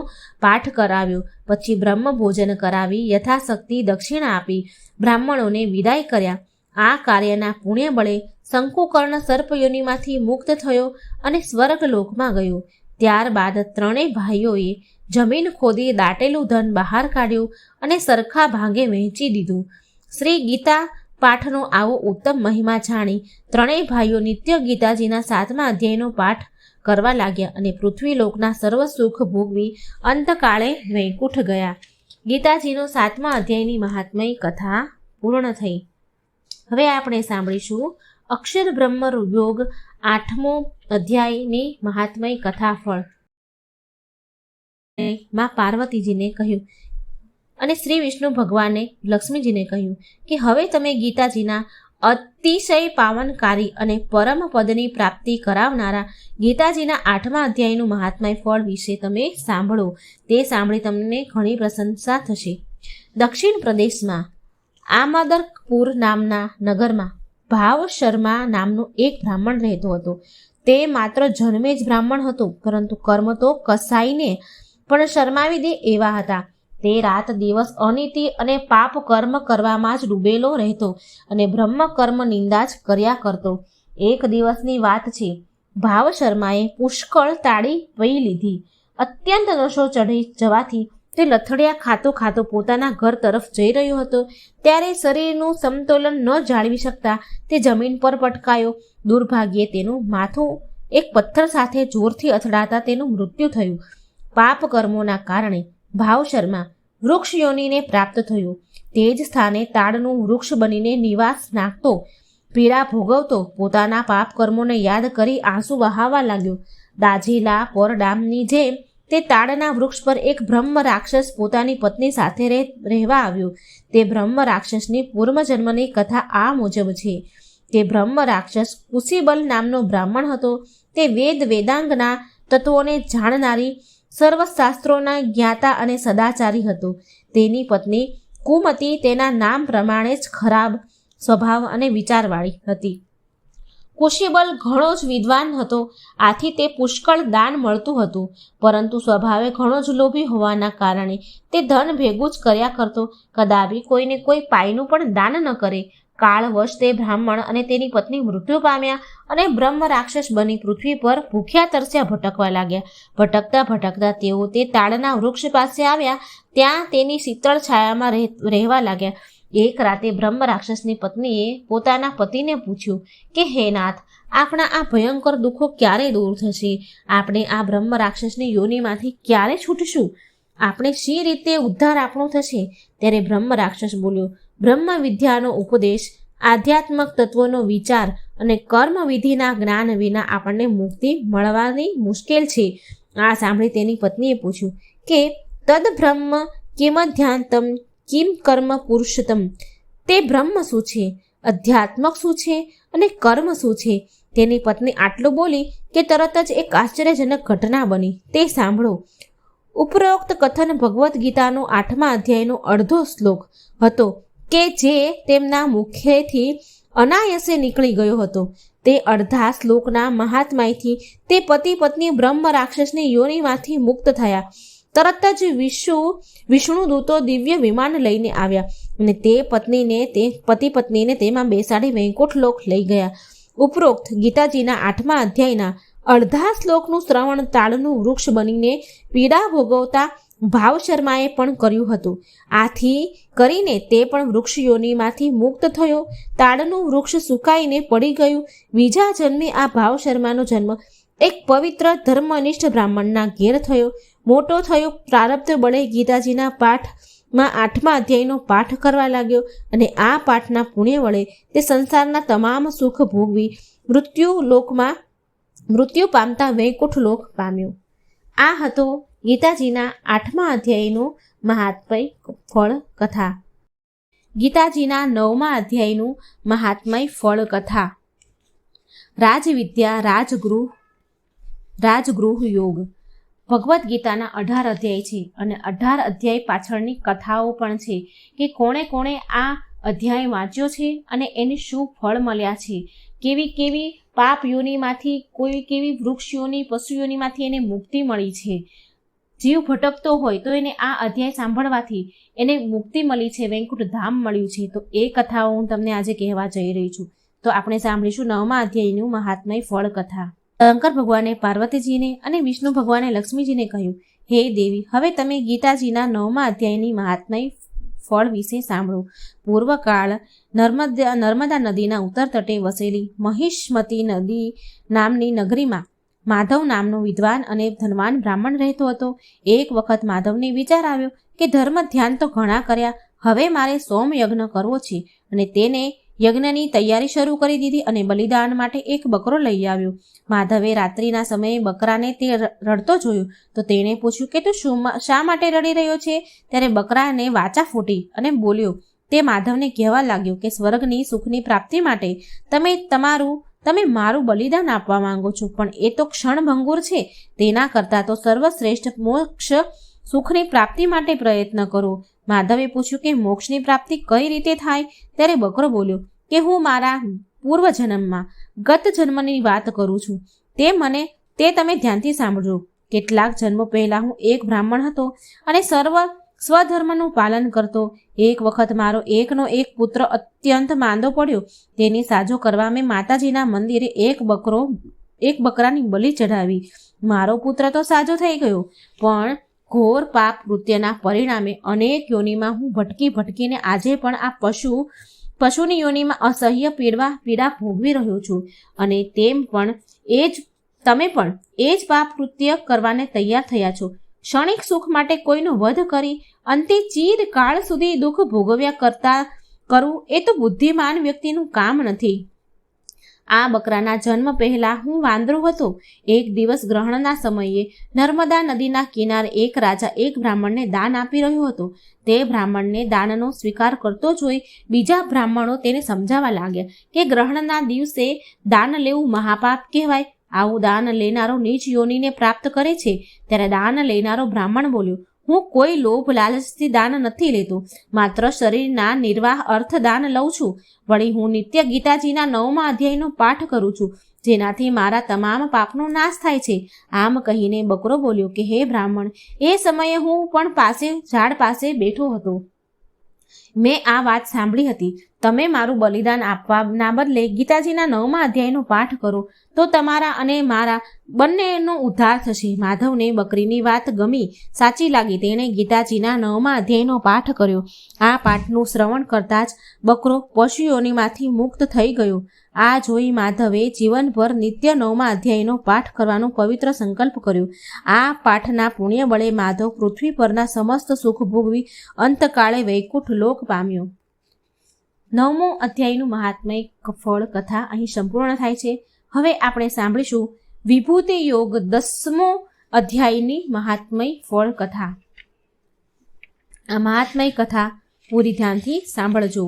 પાઠ કરાવ્યો. પછી બ્રહ્મ ભોજન કરાવી યથાશક્તિ દક્ષિણા આપી બ્રાહ્મણોને વિદાય કર્યા. આ કાર્યના પુણ્ય બળે શંકુકર્ણ સર્પયોનીમાંથી મુક્ત થયો અને સ્વર્ગલોકમાં ગયો. ત્યારબાદ ત્રણેય ભાઈઓએ જમીન ખોદી દાટેલું ધન બહાર કાઢ્યું અને સરખા ભાગે વહેંચી દીધું. શ્રી ગીતા પાઠનો આવો ઉત્તમ મહિમા જાણી ત્રણેય ભાઈઓ નિત્ય ગીતાજીના 7મા અધ્યાયનો પાઠ કરવા લાગ્યા અને પૃથ્વીલોકના સર્વ સુખ ભોગવી અંતકાળે વૈકુંઠ ગયા. ગીતાજીનો 7મા અધ્યાયની મહાત્મય કથા પૂર્ણ થઈ. હવે આપણે સાંભળીશું અક્ષર બ્રહ્મ યોગ 8મો અધ્યાયની મહાત્મય કથા ફળ. માં પાર્વતીજીને કહ્યું અને શ્રી વિષ્ણુ ભગવાને લક્ષ્મીજીને કહ્યું કે હવે તમે ગીતાજીના અતિશય પાવનકારી અને પરમ પદની પ્રાપ્તિ કરાવનારા ગીતાજીના 8મા અધ્યાયનું મહાત્મય ફળ વિશે તમે સાંભળો. તે સાંભળી તમને ઘણી પ્રશંસા થશે. દક્ષિણ પ્રદેશમાં આમદરપુર નામના નગરમાં ભાવ શર્મા નામનો એક બ્રાહ્મણ રહેતો હતો. તે માત્ર જન્મે જ બ્રાહ્મણ હતો, પરંતુ કર્મ તો કસાઈને પણ શરમાવી દે એવા હતા. તે રાત દિવસ અનીતિ અને પાપ કર્મ કરવામાં જ ડૂબેલો રહેતો અને બ્રહ્મ કર્મ નિંદા જ કર્યા કરતો. એક દિવસની વાત છે. ભાવ શર્માએ પુષ્કળ તાળી પી લીધી. અત્યંત નશો ચઢી જવાથી તે લથડિયા ખાતો પોતાના ઘર તરફ જઈ રહ્યો હતો. ત્યારે શરીરનું સમતોલન ન જાળવી શકતા તે જમીન પર પટકાયો. દુર્ભાગ્યે તેનું માથું એક પથ્થર સાથે જોરથી અથડાતા તેનું મૃત્યુ થયું. પાપ કર્મોના કારણે ભાવ શર્મા વૃક્ષ યોનિને પ્રાપ્ત થયું. તે જ સ્થાને તાડનું વૃક્ષ બનીને નિવાસ નાખતો, પીડા ભોગવતો, પોતાના પાપ કર્મોને યાદ કરી આંસુ વહાવા લાગ્યો. દાઝેલા પરડામની જેમ તે તાડના વૃક્ષ પર એક બ્રહ્મ રાક્ષસ પોતાની પત્ની સાથે રહેવા આવ્યો. તે બ્રહ્મ રાક્ષસની પૂર્વજન્મની કથા આ મુજબ છે. તે બ્રહ્મ રાક્ષસ કુશીબલ નામનો બ્રાહ્મણ હતો. તે વેદાંગના તત્વોને જાણનારી, સર્વશાસ્ત્રોના જ્ઞાતા અને સદાચારી હતો. તેની પત્ની કુમતી તેના નામ પ્રમાણે જ ખરાબ સ્વભાવ અને વિચારવાળી હતી. કુશીબલ ઘણો જ વિદ્વાન હતો, આથી તે પુષ્કળ દાન મળતું હતું, પરંતુ સ્વભાવે ઘણો જ લોભી હોવાના કારણે તે ધન ભેગું જ કર્યા કરતો, કદાપી કોઈને કોઈ પાયનું પણ દાન ન કરે. કાળવશ તે બ્રાહ્મણ અને તેની પત્ની મૃત્યુ પામ્યા અને બ્રહ્મ રાક્ષસ બની પૃથ્વી પર ભૂખ્યા તરસ્યા ભટકવા લાગ્યા. ભટકતા તેઓ તે તાડના વૃક્ષ પાસે આવ્યા. ત્યાં તેની શીતળ છાયામાં રહેવા લાગ્યા. એક રાતે બ્રહ્મ રાક્ષસની પત્નીએ પોતાના પતિને પૂછ્યું કે હે નાથ, આપણા આ ભયંકર દુઃખો ક્યારે દૂર થશે? આપણે આ બ્રહ્મ રાક્ષસની યોનિમાંથી ક્યારે છૂટશું? આપણે શી રીતે ઉદ્ધાર આપણો થશે? ત્યારે બ્રહ્મ રાક્ષસ બોલ્યો, બ્રહ્મ વિદ્યાનો ઉપદેશ, આધ્યાત્મક તત્વોનો વિચાર અને કર્મ વિધિના જ્ઞાન વિના આપણને મુક્તિ મળવાની મુશ્કેલ છે. આ સાંભળી તેની પત્નીએ પૂછ્યું કે તદ બ્રહ્મ કિમધ્યાંતમ કિમ કર્મ પુરુષતમ. તે બ્રહ્મ શું છે, અધ્યાત્મક શું છે અને કર્મ શું છે? તેની પત્ની આટલું બોલી કે તરત જ એક આશ્ચર્યજનક ઘટના બની. તે સાંભળો. ઉપરોક્ત કથન ભગવદ્ ગીતાનો 8મા અધ્યાયનો અડધો શ્લોક હતો કે જે તેમના મુખેથી અનાયાસે નીકળી ગયો હતો. તે અડધા શ્લોકના મહાત્મ્યથી તે પતિ પત્ની બ્રહ્મ રાક્ષસની યોનિમાંથી મુક્ત થયા. તરત જ વિષ્ણુ દૂતો દિવ્ય વિમાન લઈને આવ્યા અને તે પતિ પત્નીને તેમાં બેસાડી વૈકુંઠ લોક લઈ ગયા. ઉપરોક્ત ગીતાજીના 8મા અધ્યાયના અડધા શ્લોકનું શ્રવણ તાળનું વૃક્ષ બનીને પીડા ભોગવતા ભાવ શર્માએ પણ કર્યું હતું. આથી કરીને તે પણ વૃક્ષ યોનિમાંથી મુક્ત થયો. તાળનું વૃક્ષ સુકાઈને પડી ગયું. બીજા જન્મે આ ભાવ શર્માનો જન્મ એક પવિત્ર ધર્મનિષ્ઠ બ્રાહ્મણના ઘેર થયો. મોટો થયો. પ્રારબ્ધ બળે ગીતાજીના પાઠમાં 8મા અધ્યાયનો પાઠ કરવા લાગ્યો અને આ પાઠના પુણ્ય વડે તે સંસારના તમામ સુખ ભોગવી મૃત્યુ પામતા વૈકુંઠ લોક પામ્યો. આ હતો ગીતાજીના 8મા અધ્યાયનું મહાત્મય ફળ કથા. ગીતાજીના 9મા અધ્યાયનું મહાત્મય ફળ કથા. રાજવિદ્યા રાજગૃહ યોગ. ભગવદ્ ગીતાના 18 અધ્યાય છે અને 18 અધ્યાય પાછળની કથાઓ પણ છે કે કોણે કોણે આ અધ્યાય વાંચ્યો છે અને એને શું ફળ મળ્યા છે, કેવી પાપ યોનિમાંથી, કેવી વૃક્ષ યોની, પશુ યોનિમાંથી એને મુક્તિ મળી છે. જીવ ભટકતો હોય તો એને આ અધ્યાય સાંભળવાથી એને મુક્તિ મળી છે, વૈકુંઠ ધામ મળ્યું છે. તો એ કથાઓ હું તમને આજે કહેવા જઈ રહી છું. તો આપણે સાંભળીશું 9મા અધ્યાયનું મહાત્મય ફળ કથા. શંકર ભગવાને પાર્વતીજીને અને વિષ્ણુ ભગવાને લક્ષ્મીજીને કહ્યું, હે દેવી, હવે તમે ગીતાજીના 9મા અધ્યાયની મહાત્મય ફળ વિશે સાંભળો. પૂર્વકાળ નર્મદા નદીના ઉત્તર તટે વસેલી મહિષ્મતી નદી નામની નગરીમાં માધવ નામનો વિદ્વાન અને ધનવાન બ્રાહ્મણ રહેતો હતો. એક વખત માધવને વિચાર આવ્યો કે ધર્મ ધ્યાન તો ઘણા કર્યા, હવે મારે સોમ યજ્ઞ કરવો છે અને તેને યજ્ઞની તૈયારી શરૂ કરી દીધી અને બલિદાન માટે એક બકરો લઈ આવ્યો. માધવે રાત્રિના સમયે બકરાને તે રડતો જોયો તો તેણે પૂછ્યું કે તું શા માટે રડી રહ્યો છે? ત્યારે બકરાને વાચા ફૂટી અને બોલ્યો. તે માધવને કહેવા લાગ્યો કે સ્વર્ગની સુખની પ્રાપ્તિ માટે તમે મારું બલિદાન આપવા માંગો છો, પણ એ તો ક્ષણભંગુર છે. તેના કરતાં તો સર્વશ્રેષ્ઠ મોક્ષ સુખની પ્રાપ્તિ માટે પ્રયત્ન કરો. માધવે પૂછ્યું કે મોક્ષની પ્રાપ્તિ કઈ રીતે થાય? ત્યારે બકરો બોલ્યો કે હું મારા પૂર્વજન્મમાં ગત જન્મની વાત કરું છું. તે તમે ધ્યાનથી સાંભળજો. કેટલાક જન્મો પહેલા હું એક બ્રાહ્મણ હતો અને સ્વધર્મનું પાલન કરતો. એક વખત મારો એકનો એક પુત્ર અત્યંત માંદો પડ્યો. તેની સાજો કરવા મેં માતાજીના મંદિરે એક બકરાની બલિ ચઢાવી. મારો પુત્ર તો સાજો થઈ ગયો, પણ ઘોર પાપ કૃત્યના પરિણામે અનેક યોનિમાં હું ભટકીને આજે પણ આ પશુની યોનિમાં અસહ્ય પીડા ભોગવી રહ્યો છું. અને તમે પણ એ જ પાપ કૃત્ય કરવાને તૈયાર થયા છો. ક્ષણિક સુખ માટે કોઈનો વધ કરી અંતે ચીરકાળ સુધી દુઃખ ભોગવ્યા કરવું એ તો બુદ્ધિમાન વ્યક્તિનું કામ નથી. આ બકરાના જન્મ પહેલા હું વાંદરો હતો. એક દિવસ ગ્રહણના સમયે નર્મદા નદીના કિનારે એક રાજા એક બ્રાહ્મણને દાન આપી રહ્યો હતો. તે બ્રાહ્મણને દાનનો સ્વીકાર કરતો જોઈ બીજા બ્રાહ્મણો તેને સમજાવવા લાગ્યા કે ગ્રહણના દિવસે દાન લેવું મહાપાપ કહેવાય. આવું દાન લેનારો નીચ યોનિને પ્રાપ્ત કરે છે. ત્યારે દાન લેનારો બ્રાહ્મણ બોલ્યો, હું કોઈ લોભ લાલચથી દાન નથી લેતો, માત્ર શરીરના નિર્વાહ અર્થ દાન લઉં છું. વળી હું નિત્ય ગીતાજીના 9મા અધ્યાયનો પાઠ કરું છું, જેનાથી મારા તમામ પાપનો નાશ થાય છે. આમ કહીને બકરો બોલ્યો કે હે બ્રાહ્મણ, એ સમયે હું પણ ઝાડ પાસે બેઠો હતો. મેં આ વાત સાંભળી હતી. તમે મારું બલિદાન આપવાના બદલે ગીતાજીના 9મા અધ્યાયનો પાઠ કરો તો તમારા અને મારા બંનેનો ઉદ્ધાર થશે. માધવને બકરીની વાત ગમી, સાચી લાગી. તેણે ગીતાજીના 9મા અધ્યાયનો પાઠ કર્યો. આ પાઠનું શ્રવણ કરતાં જ બકરો પશુઓનીમાંથી મુક્ત થઈ ગયો. આ જોઈ માધવે જીવનભર નિત્ય 9મા અધ્યાયનો પાઠ કરવાનો પવિત્ર સંકલ્પ કર્યો. આ પાઠના પુણ્ય બળે માધવ પૃથ્વી પરના સમસ્ત સુખ ભોગવી અંતકાળે વૈકુંઠ લોક પામ્યો. 9મો અધ્યાયનું મહાત્મય ફળ કથા અહીં સંપૂર્ણ થાય છે. હવે આપણે સાંભળીશું વિભૂતિ યોગ 10મો અધ્યાયની મહાત્મય ફળ કથા. આ મહાત્મય કથા પૂરી ધ્યાનથી સાંભળજો.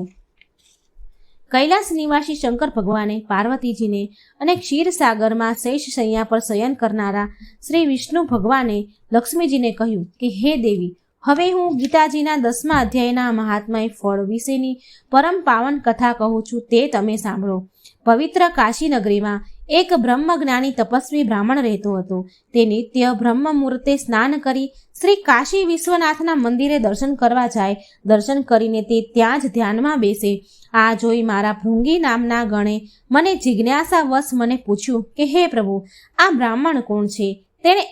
કૈલાસ નિવાસી શંકર ભગવાને પાર્વતીજીને અને ક્ષીરસાગરમાં શેષ શૈયા પર શયન કરનારા શ્રી વિષ્ણુ ભગવાને લક્ષ્મીજીને કહ્યું કે હે દેવી, હવે હું ગીતાજીના 10મા અધ્યાયના મહાત્મય ફળ વિશેની પરમ પાવન કથા કહું છું, તે તમે સાંભળો. પવિત્ર કાશી નગરીમાં એક બ્રહ્મજ્ઞાની તપસ્વી બ્રાહ્મણ રહેતો હતો. તે નિત્ય બ્રહ્મ મુહૂર્તે સ્નાન કરી શ્રી કાશી વિશ્વનાથના મંદિરે દર્શન કરવા જાય. દર્શન કરીને તે ત્યાં જ ધ્યાનમાં બેસે. આ જોઈ મારા ભૃંગી નામના ગણે મને જિજ્ઞાસાવશ મને પૂછ્યું કે હે પ્રભુ, આ બ્રાહ્મણ કોણ છે? તેણે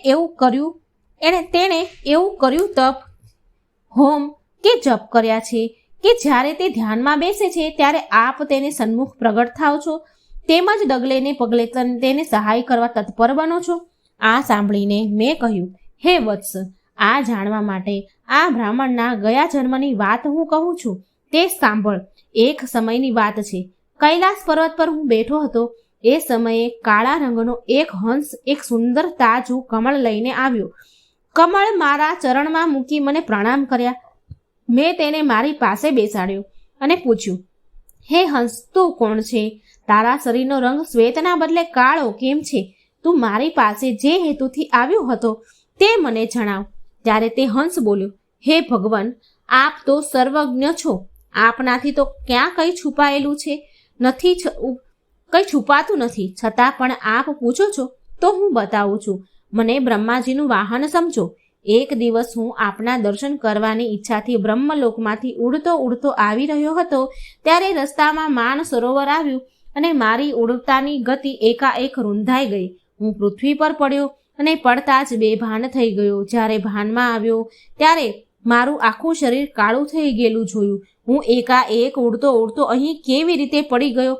એવું કર્યું તપ, હોમ કે જપ કર્યા છે કે જ્યારે તે ધ્યાનમાં બેસે છે ત્યારે આપ તેને સન્મુખ પ્રગટ થાવ છો, તેમજ ડગલે ને પગલે તેને સહાય કરવા તત્પર બનો છો? આ સાંભળીને મેં કહ્યું, હે વત્સ, આ જાણવા માટે આ બ્રાહ્મણના ગયા જન્મની વાત હું કહું છું, તે સાંભળ. એક સમયની વાત છે. કૈલાસ પર્વત પર હું બેઠો હતો. એ સમયે કાળા રંગનો એક હંસ એક સુંદર તાજું કમળ લઈને આવ્યો. કમળ મારા ચરણમાં મૂકી મને પ્રણામ કર્યા. મેં તેને મારી પાસે બેસાડ્યો અને પૂછ્યું, હે હંસ, તું કોણ છે? તારા શરીરનો રંગ શ્વેતના બદલે કાળો કેમ છે? તું મારી પાસે જે હેતુથી આવ્યો હતો તે મને જણાવ. ત્યારે તે હંસ બોલ્યો, હે ભગવાન, આપ તો સર્વજ્ઞ છો. આપનાથી તો ક્યાં કંઈ છુપાયેલું છે? કંઈ છુપાતું નથી. છતાં પણ આપ પૂછો છો તો હું બતાવું છું. મને બ્રહ્માજીનું વાહન સમજો. એક દિવસ હું આપના દર્શન કરવાની ઈચ્છાથી બ્રહ્મલોકમાંથી ઉડતો આવી રહ્યો હતો. ત્યારે રસ્તામાં માન સરોવર આવ્યું અને મારી ઉડતાની ગતિ એકાએક રૂંધાઈ ગઈ. હું પૃથ્વી પર પડ્યો અને પડતા જ બેભાન થઈ ગયો. જ્યારે ભાનમાં આવ્યો ત્યારે મારું આખું શરીર કાળું થઈ ગયેલું જોયું. હું એકાએક ઉડતો અહીં કેવી રીતે પડી ગયો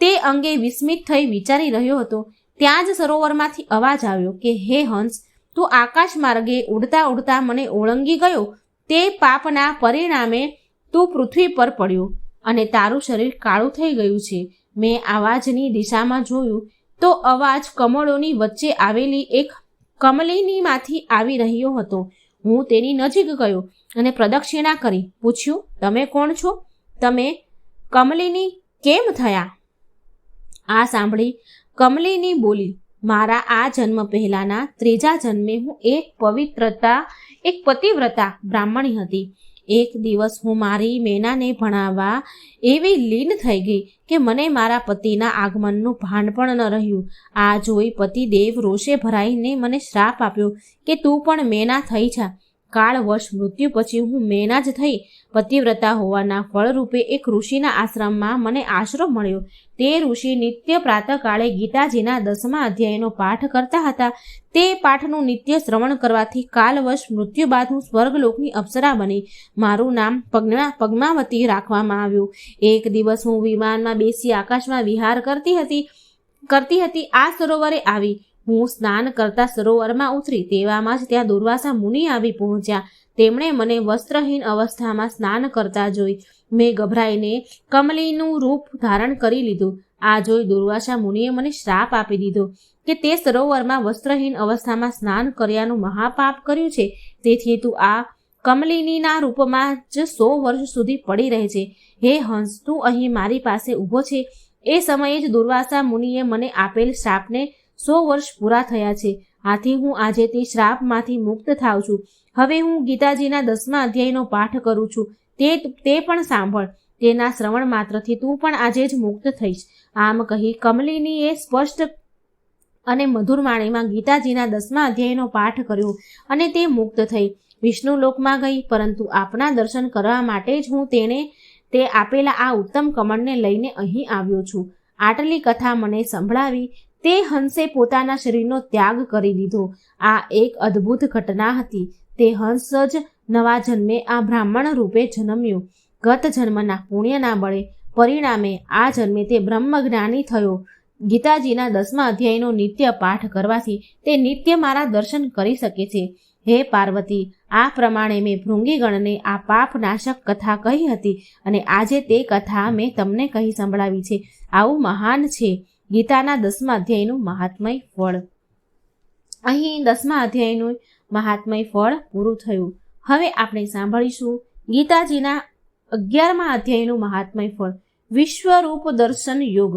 તે અંગે વિસ્મિત થઈ વિચારી રહ્યો હતો. ત્યાં જ સરોવરમાંથી અવાજ આવ્યો કે હે હંસ, તું આકાશ માર્ગે ઉડતા મને ઓળંગી ગયો. તે પાપના પરિણામે તું પૃથ્વી પર પડ્યો અને તારું શરીર કાળું થઈ ગયું છે. મેં અવાજની દિશામાં જોયું તો અવાજ કમળોની વચ્ચે આવેલી એક કમલિનીમાંથી આવી રહ્યો હતો. હું તેની નજીક ગયો અને પ્રદક્ષિણા કરી પૂછ્યું, તમે કોણ છો? તમે કમલિની કેમ થયા? આ સાંભળી કમલિની બોલી, મારા આ જન્મ પહેલાના 3જા જન્મે હું એક પતિવ્રતા બ્રાહ્મણી હતી. એક દિવસ હું મારી મેનાને ભણાવવા એવી લીન થઈ ગઈ કે મને મારા પતિના આગમનનું ભાન પણ ન રહ્યું. આ જોઈ પતિદેવ રોષે ભરાઈને મને શ્રાપ આપ્યો કે તું પણ મેના થઈ જા. કાળવશ મૃત્યુ પછી હું મેના જ થઈ. પતિવ્રતા હોવાના ફળરૂપે એક ઋષિના આશ્રમમાં મને આશરો મળ્યો. તે ઋષિ નિત્ય પ્રાતઃકાળે ગીતાજીના 10મા અધ્યાયનો પાઠ કરતા હતા. તે પાઠનું નિત્ય શ્રવણ કરવાથી કાલવશ મૃત્યુ બાદ હું સ્વર્ગલોકની અપ્સરા બની. મારું નામ પદ્માવતી રાખવામાં આવ્યું. એક દિવસ હું વિમાનમાં બેસી આકાશમાં વિહાર કરતી હતી. આ સરોવરે આવી. હું સ્નાન કરતા સરોવરમાં ઉતરી તેવામાં જ ત્યાં દુર્વાસા મુનિ આવી પહોંચ્યા. તેમણે મને વસ્ત્રહીન અવસ્થામાં સ્નાન કરતા જોઈ. મેં ગભરાઈને કમલીનું રૂપ ધારણ કરી લીધું. આ જોઈ દુર્વાસા મુનિએ મને શ્રાપ આપી દીધો કે તે સરોવરમાં વસ્ત્રહીન અવસ્થામાં સ્નાન કર્યાનું મહાપાપ કર્યું છે. તેથી તું આ કમલિનીના રૂપમાં જ 100 વર્ષ સુધી પડી રહે છે. હે હંસ, તું અહીં મારી પાસે ઊભો છે. એ સમયે જ દુર્વાસા મુનિએ મને આપેલ શ્રાપને 100 વર્ષ પૂરા થયા છે. આથી હું આજે તે શ્રાપમાંથી મુક્ત થાઉં છું. હવે હું ગીતાજીના 10મા અધ્યાયનો પાઠ કરું છું. તે પણ સાંભળ. તેના શ્રવણ માત્રથી તું પણ આજે જ મુક્ત થઈશ. આમ કહી કમલિનીએ સ્પષ્ટ અને મધુર વાણીમાં ગીતાજીના 10મા અધ્યાયનો પાઠ કર્યો અને તે મુક્ત થઈ વિષ્ણુ લોકમાં ગઈ. પરંતુ આપના દર્શન કરવા માટે જ હું તે આપેલા આ ઉત્તમ કમળને લઈને અહીં આવ્યો છું. આટલી કથા મને સંભળાવી તે હંસે પોતાના શરીરનો ત્યાગ કરી દીધો. આ એક અદ્ભુત ઘટના હતી. તે હંસ જ નવા જન્મે આ બ્રાહ્મણ રૂપે જન્મ્યો. ગત જન્મના પુણ્યના બળે પરિણામે આ જન્મે તે બ્રહ્મજ્ઞાની થયો. ગીતાજીના 10મા અધ્યાયનો નિત્ય પાઠ કરવાથી તે નિત્ય મારા દર્શન કરી શકે છે. હે પાર્વતી, આ પ્રમાણે મેં ભૃંગીગણને આ પાપનાશક કથા કહી હતી અને આજે તે કથા મેં તમને કહી સંભળાવી છે. આવું મહાન છે ગીતાના 10મા અધ્યાયનું મહાત્મય ફળ. અહીં 10મા અધ્યાયનું મહાત્મય ફળ પૂરું થયું. હવે આપણે સાંભળીશું ગીતાજીના 11મા અધ્યાયનું મહાત્મય ફળ. વિશ્વરૂપ દર્શન યોગ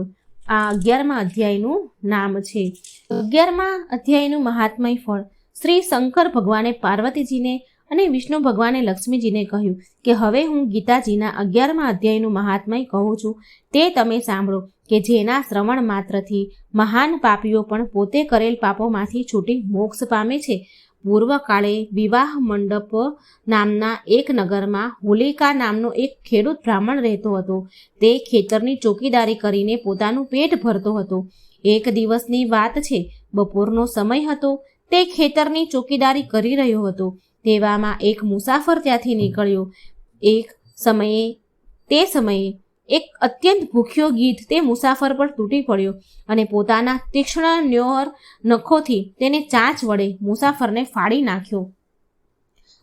આ 11મા અધ્યાયનું નામ છે. 11મા અધ્યાયનું મહાત્મય ફળ. શ્રી શંકર ભગવાને પાર્વતીજીને અને વિષ્ણુ ભગવાને લક્ષ્મીજીને કહ્યું કે હવે હું ગીતાજીના 11મા અધ્યાયનું મહાત્મય કહું છું, તે તમે સાંભળો કે જેના શ્રવણ માત્રથી મહાન પાપીઓ પણ પોતે કરેલ પાપોમાંથી છૂટી મોક્ષ પામે છે. પૂર્વકાળે વિવાહ મંડપ નામના એક નગરમાં હોલિકા નામનો એક ખેડૂત બ્રાહ્મણ રહેતો હતો. તે ખેતરની ચોકીદારી કરીને પોતાનું પેટ ભરતો હતો. એક દિવસની વાત છે. બપોરનો સમય હતો. તે ખેતરની ચોકીદારી કરી રહ્યો હતો. તેવામાં એક મુસાફર ત્યાંથી નીકળ્યો. તે સમયે એક અત્યંત ભૂખ્યો ગીધ તે મુસાફર પર તૂટી પડ્યો અને પોતાના તીક્ષ્ણ ન્યોર નખોથી તેને ચાંચ વડે મુસાફરને ફાડી નાખ્યો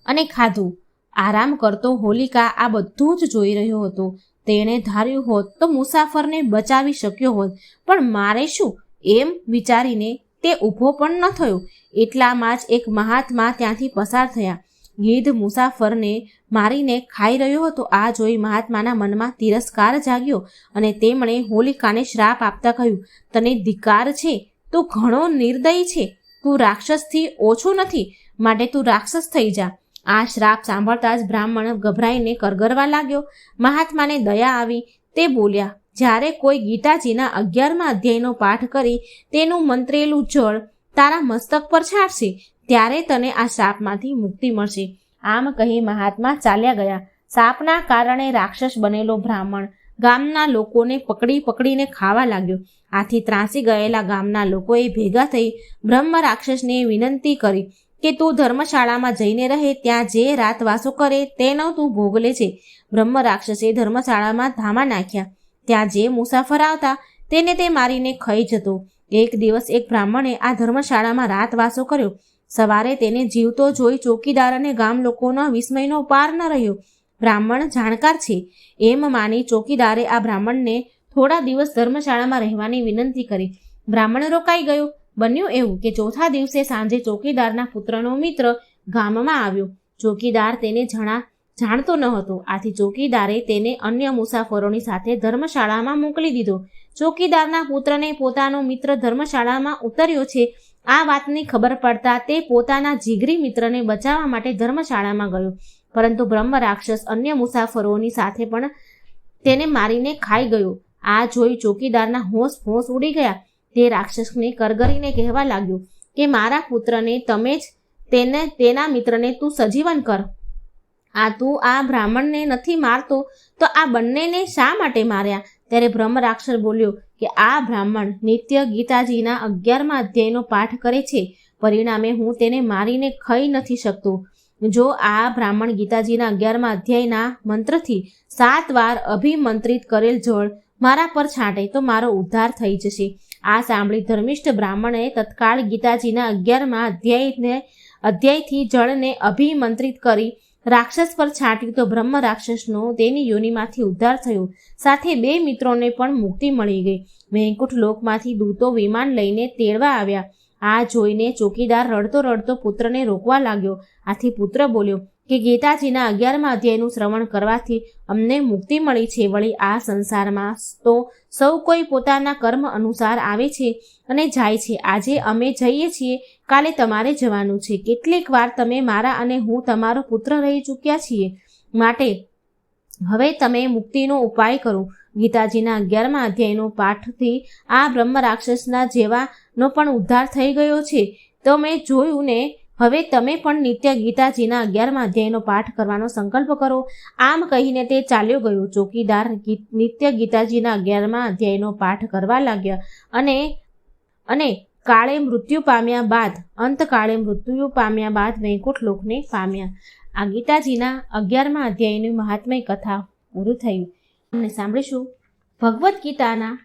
અને ખાધું. આરામ કરતો હોલિકા આ બધું જ જોઈ રહ્યો હતો. તેણે ધાર્યું હોત તો મુસાફરને બચાવી શક્યો હોત, પણ મારે શું એમ વિચારીને તે ઊભો પણ ન થયો. એટલામાં જ એક મહાત્મા ત્યાંથી પસાર થયા. ગીધ મુસાફરને મારીને ખાઈ રહ્યો હતો. આ જોઈ મહાત્માના મનમાં તિરસ્કાર જાગ્યો અને તેમણે હોલિકાને શ્રાપ આપતા કહ્યું, તને ધિક્કાર છે, તું ઘણો નિર્દયી છે. તું રાક્ષસથી ઓછો નથી, માટે તું રાક્ષસ થઈ જા. આ શ્રાપ સાંભળતા જ બ્રાહ્મણ ગભરાઈને કરગરવા લાગ્યો. મહાત્માને દયા આવી. તે બોલ્યા, જ્યારે કોઈ ગીતાજીના 11મા અધ્યાયનો પાઠ કરી તેનું મંત્રેલું જળ તારા મસ્તક પર છાંટશે, ત્યારે તને આ શાપમાંથી મુક્તિ મળશે. આમ કહી મહાત્મા ચાલ્યા ગયા. શાપના કારણે રાક્ષસ બનેલો બ્રાહ્મણ ગામના લોકોને પકડીને ખાવા લાગ્યો. આથી ત્રાસી ગયેલા ગામના લોકોએ ભેગા થઈ બ્રહ્મ રાક્ષસને વિનંતી કરી કે તું ધર્મશાળામાં જઈને રહે, ત્યાં જે રાતવાસો કરે તેનો તું ભોગ લેજે. બ્રહ્મ રાક્ષસે ધર્મશાળામાં ધામા નાખ્યા. ત્યાં જે મુસાફર આવતા તેને તે મારીને ખાઈ જતો. એક દિવસ એક બ્રાહ્મણે આ ધર્મશાળામાં રાતવાસો કર્યો. સવારે તેને જીવતો જોઈ ચોકીદાર અને ગામ લોકોનો વિસ્મયનો પાર ન રહ્યો. બ્રાહ્મણ જાણકાર છે એમ માની ચોકીદારે આ બ્રાહ્મણને થોડા દિવસ ધર્મશાળામાં રહેવાની વિનંતી કરી. બ્રાહ્મણ રોકાઈ ગયો. બન્યું એવું કે ચોથા દિવસે સાંજે ચોકીદારના પુત્રનો મિત્ર ગામમાં આવ્યો. ચોકીદાર તેને જાણતો ન હતો. આથી ચોકીદારે તેને અન્ય મુસાફરોની સાથે ધર્મશાળામાં મોકલી દીધો. ચોકીદારના પુત્રને પોતાનો મિત્ર ધર્મશાળામાં ઉતર્યો છે આ વાતની ખબર પડતા તે પોતાના જીગરી મિત્રને બચાવવા માટે ધર્મશાળામાં ગયો. પરંતુ બ્રહ્મ રાક્ષસ અન્ય મુસાફરોની સાથે પણ તેને મારીને ખાઈ ગયો. આ જોઈ ચોકીદારના હોશ ઉડી ગયા. તે રાક્ષસને કરગરીને કહેવા લાગ્યો કે મારા પુત્રને તમે જ તેના મિત્રને તું સજીવન કર. તું આ બ્રાહ્મણને નથી મારતો તો આ બંનેને શા માટે માર્યા? ત્યારે બ્રહ્મ રાક્ષસ બોલ્યો કે આ બ્રાહ્મણ નિત્ય ગીતાજીના 11મા અધ્યાયનો પાઠ કરે છે, પરિણામે હું તેને મારીને ખાઈ નથી શકતો. જો આ બ્રાહ્મણ ગીતાજીના 11મા અધ્યાયના મંત્રથી 7 વાર અભિમંત્રિત કરેલ જળ મારા પર છાંટે તો મારો ઉદ્ધાર થઈ જશે. આ સાંભળી ધર્મિષ્ઠ બ્રાહ્મણે તત્કાળ ગીતાજીના 11મા અધ્યાયથી જળને અભિમંત્રિત કરી રાક્ષસ પર છાંટ્યું તો બ્રહ્મ રાક્ષસનો તેની યોનિમાંથી ઉદ્ધાર થયો. સાથે 2 મિત્રોને પણ મુક્તિ મળી ગઈ. વૈકુંઠ લોકમાંથી દૂતો વિમાન લઈને તેડવા આવ્યા. આ જોઈને ચોકીદાર રડતો પુત્રને રોકવા લાગ્યો. આથી પુત્ર બોલ્યો કે ગીતાજીના 11મા અધ્યાયનું શ્રવણ કરવાથી અમને મુક્તિ મળી છે. વળી આ સંસારમાં તો સૌ કોઈ પોતાના કર્મ અનુસાર આવે છે અને જાય છે. આજે અમે જઈએ છીએ, કાલે તમારે જવાનું છે. કેટલીક વાર તમે મારા અને હું તમારો પુત્ર રહી ચૂક્યા છીએ, માટે હવે તમે મુક્તિનો ઉપાય કરો. ગીતાજીના 11મા અધ્યાયનો પાઠથી આ બ્રહ્મ રાક્ષસના જેવાનો પણ ઉદ્ધાર થઈ ગયો છે. તો મેં જોયું ને, હવે તમે પણ નિત્ય ગીતાજીના 11મા અધ્યાયનો પાઠ કરવાનો સંકલ્પ કરો. આમ કહીને તે ચાલ્યો ગયો. ચોકીદાર નિત્ય ગીતાજીના 11મા અધ્યાયનો પાઠ કરવા લાગ્યા અને અંતકાળે મૃત્યુ પામ્યા બાદ વૈકુંઠ લોકને પામ્યા. આ ગીતાજીના 11મા અધ્યાયની મહાત્મય કથા પૂરું થયું. અમને સાંભળીશું ભગવદ્ ગીતાના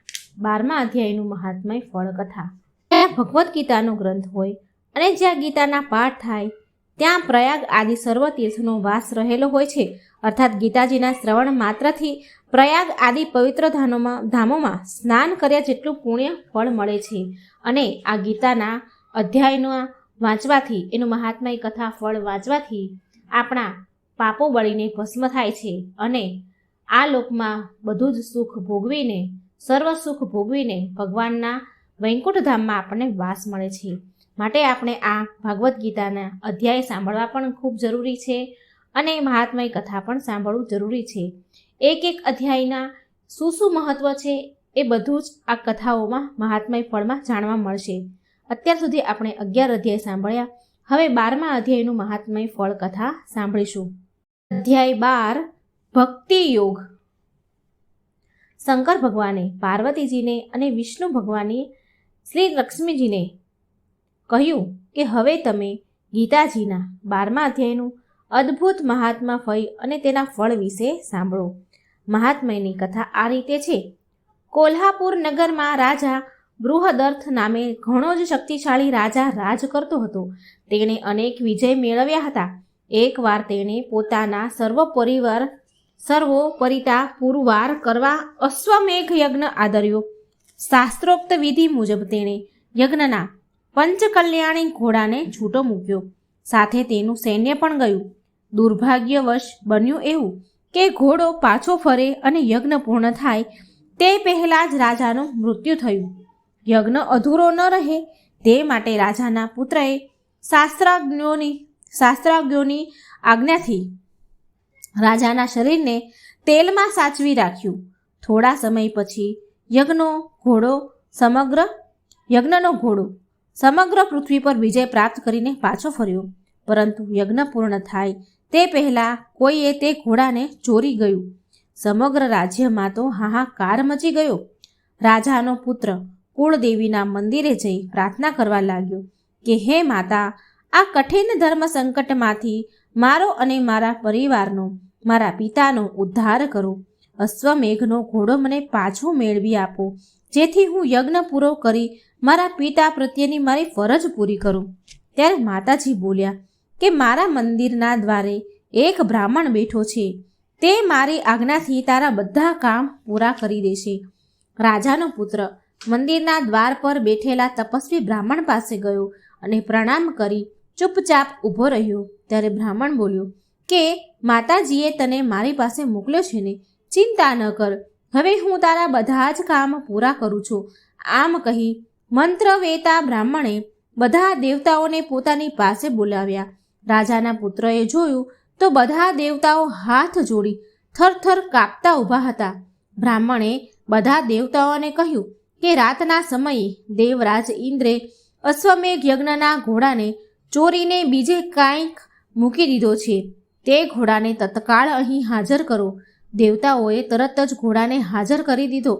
12મા અધ્યાયનું મહાત્મય ફળ કથા. ત્યાં ભગવદ્ ગીતાનો ગ્રંથ હોય અને જ્યાં ગીતાના પાઠ થાય ત્યાં પ્રયાગ આદિ સર્વ તીર્થનો વાસ રહેલો હોય છે. અર્થાત ગીતાજીના શ્રવણ માત્રથી પ્રયાગ આદિ પવિત્ર ધામોમાં સ્નાન કર્યા જેટલું પુણ્ય ફળ મળે છે. અને આ ગીતાના અધ્યાયનો વાંચવાથી, એનું મહાત્મય કથા ફળ વાંચવાથી આપણા પાપો બળીને ભસ્મ થાય છે અને આ લોકમાં બધું જ સુખ ભોગવીને, સર્વ સુખ ભોગવીને ભગવાનના વૈકુંઠ ધામમાં આપણને વાસ મળે છે. માટે આપણે આ ભાગવદ્ ગીતાના અધ્યાય સાંભળવા પણ ખૂબ જરૂરી છે અને મહાત્મય કથા પણ સાંભળવું જરૂરી છે. એક એક અધ્યાયના શું મહત્વ છે એ બધું જ આ કથાઓમાં મહાત્મય ફળમાં જાણવા મળશે. અત્યાર સુધી આપણે 11 અધ્યાય સાંભળ્યા. હવે 12મા અધ્યાયનું મહાત્મય ફળ કથા સાંભળીશું. અધ્યાય 12 ભક્તિ યોગ. શંકર ભગવાને પાર્વતીજીને અને વિષ્ણુ ભગવાને શ્રી લક્ષ્મીજીને કહ્યું કે હવે તમે ગીતાજીના 12મા અધ્યાયનું અદ્ભુત મહાત્મા ફળ અને તેના ફળ વિશે સાંભળો. મહાત્મયની કથા આ રીતે છે. કોલ્હાપુર નગરમાં રાજા બૃહદર્થ નામે ઘણો જ શક્તિશાળી રાજા રાજ કરતો હતો. તેણે અનેક વિજય મેળવ્યા હતા. એકવાર તેણે પોતાના સર્વોપરિતા પુરવાર કરવા અશ્વમેઘ યજ્ઞ આદર્યો. શાસ્ત્રોક્ત વિધિ મુજબ તેણે યજ્ઞના પંચકલ્યાણી ઘોડાને છૂટો મૂક્યો. સાથે તેનું સૈન્ય પણ ગયું. દુર્ભાગ્યવશ બન્યું એવું કે ઘોડો પાછો ફરે અને યજ્ઞ પૂર્ણ થાય તે પહેલાં જ રાજાનું મૃત્યુ થયું. યજ્ઞ અધૂરો ન રહે તે માટે રાજાના પુત્રએ શાસ્ત્રાજ્ઞોની આજ્ઞાથી રાજાના શરીરને તેલમાં સાચવી રાખ્યું. થોડા સમય પછી યજ્ઞનો ઘોડો સમગ્ર પૃથ્વી પર વિજય પ્રાપ્ત કરીને પાછો ફર્યો. પરંતુ યજ્ઞ પૂર્ણ થાય તે પહેલાં કોઈએ તે ઘોડાને ચોરી ગયું. સમગ્ર રાજ્યમાં તો હાહાકાર મચી ગયો. રાજાનો પુત્ર કુળદેવીના મંદિરે જઈ પ્રાર્થના કરવા લાગ્યો કે હે માતા, આ કઠિન ધર્મ સંકટમાંથી મારો અને મારા પરિવારનો, મારા પિતાનો ઉદ્ધાર કરો. અશ્વમેઘનો ઘોડો મને પાછો મેળવી આપો, જેથી હું યજ્ઞ પૂરો કરી મારા પિતા પ્રત્યેની મારી ફરજ પૂરી કરું. ત્યારે માતાજી બોલ્યા કે મારા મંદિરના દ્વારે એક બ્રાહ્મણ બેઠો છે. તે મારી આજ્ઞાથી તારા બધા કામ પૂરા કરી દેશે. રાજાનો પુત્ર મંદિરના દ્વાર પર બેઠેલા તપસ્વી બ્રાહ્મણ પાસે ગયો અને પ્રણામ કરી ચૂપચાપ ઊભો રહ્યો. ત્યારે બ્રાહ્મણ બોલ્યો કે માતાજીએ તને મારી પાસે મોકલ્યો છે ને, ચિંતા ન કર, હવે હું તારા બધા જ કામ પૂરા કરું છું. આમ કહી મંત્ર વેતા બ્રાહ્મણે બધા દેવતાઓને પોતાની પાસે બોલાવ્યા. રાજાના પુત્રએ જોયું તો બધા દેવતાઓ હાથ જોડી થરથર કાપતા ઊભા હતા. બ્રાહ્મણે બધા દેવતાઓને કહ્યું કે રાતના સમયે દેવરાજ ઇન્દ્રે અશ્વમેઘ યજ્ઞના ઘોડાને ચોરીને બીજે કાંઈક મૂકી દીધો છે. તે ઘોડાને તત્કાળ અહીં હાજર કરો. દેવતાઓએ તરત જ ઘોડાને હાજર કરી દીધો.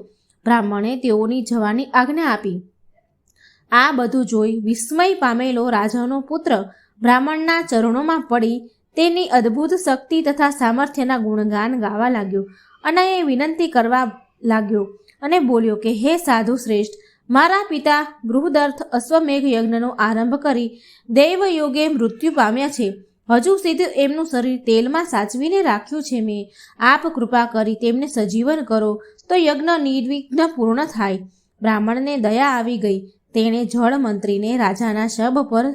બ્રાહ્મણે તેઓની જવાની આજ્ઞા આપી. આ બધું જોઈ વિસ્મય પામેલો રાજાનો પુત્ર બ્રાહ્મણના ચરણોમાં પડી તેની અદ્ભુત શક્તિ તથા સામર્થ્યના ગુણગાન ગાવા લાગ્યો અને એ વિનંતી કરવા લાગ્યો અને બોલ્યો કે હે સાધુ શ્રેષ્ઠ, મારા પિતા બૃહદર્થ અશ્વમેઘ યજ્ઞનો આરંભ કરી દૈવયોગે મૃત્યુ પામ્યા છે. હજુ સુધી એમનું શરીર તેલમાં સાચવીને રાખ્યું છે મેં. આપ કૃપા કરી તેમને સજીવન કરો તો યજ્ઞ નિર્વિઘ્ન પૂર્ણ થાય. બ્રાહ્મણને દયા આવી ગઈ. તેણે જળ મંત્રીને રાજાના શબ પર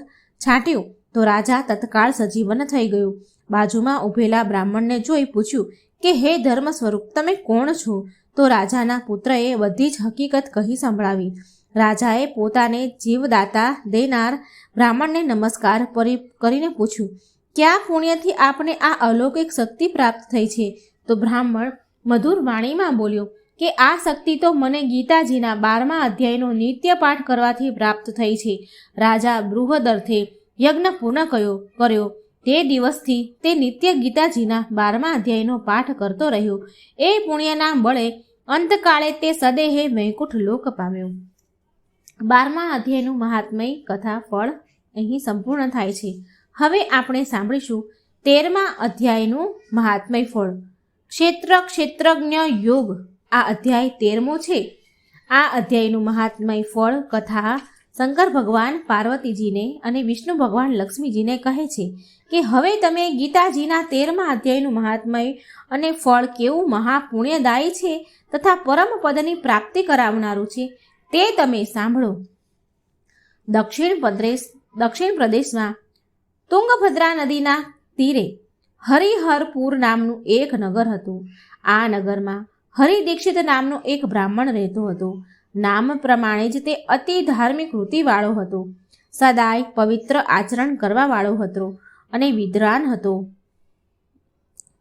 છાંટ્યું તો રાજા તત્કાળ સજીવન થઈ ગયું. બાજુમાં ઊભેલા બ્રાહ્મણને જોઈ પૂછ્યું કે હે ધર્મ સ્વરૂપ, તમે કોણ છો? તો રાજાના પુત્રએ બધી જ હકીકત કહી સંભળાવી. રાજાએ પોતાને જીવદાતા દેનાર બ્રાહ્મણને નમસ્કાર કરીને પૂછ્યું, ક્યાં પુણ્યથી આપને આ અલૌકિક શક્તિ પ્રાપ્ત થઈ છે? તો બ્રાહ્મણ મધુર વાણીમાં બોલ્યો કે આ શક્તિ તો મને ગીતાજીના 12મા અધ્યાયનો નિત્ય પાઠ કરવાથી પ્રાપ્ત થઈ છે. રાજા બૃહદર્થે યજ્ઞ પૂર્ણ કર્યો તે દિવસથી તે નિત્ય ગીતાજીના 12મા અધ્યાયનો પાઠ કરતો રહ્યો. એ પુણ્યના બળે અંતકાળે તે સદેહે વૈકુંઠ લોક પામ્યો. 12મા અધ્યાયનું મહાત્મય કથા ફળ અહીં સંપૂર્ણ થાય છે. હવે આપણે સાંભળીશું 13મા અધ્યાયનું મહાત્મય ફળ. ક્ષેત્રજ્ઞ યોગ. આ અધ્યાય 13મો છે. આ અધ્યાયનું મહાત્મય ફળ કથા શંકર ભગવાન પાર્વતીજીને અને વિષ્ણુ ભગવાન લક્ષ્મીજીને કહે છે કે હવે તમે ગીતાજીના 13મા અધ્યાયનું મહાત્મય અને ફળ કેવું મહાપુણ્યદાયી છે તથા પરમ પદની પ્રાપ્તિ કરાવનારું છે તે તમે સાંભળો. દક્ષિણ પ્રદેશમાં તુંગભદ્રા નદીના તીરે હરિહરપુર નામનું એક નગર હતું. આ નગરમાં હરિદીક્ષિત નામનો એક બ્રાહ્મણ રહેતો હતો. નામ પ્રમાણે જ તે અતિ ધાર્મિક વૃત્તિવાળો હતો. સદાય પવિત્ર આચરણ કરવાવાળો હતો અને વિદ્વાન હતો.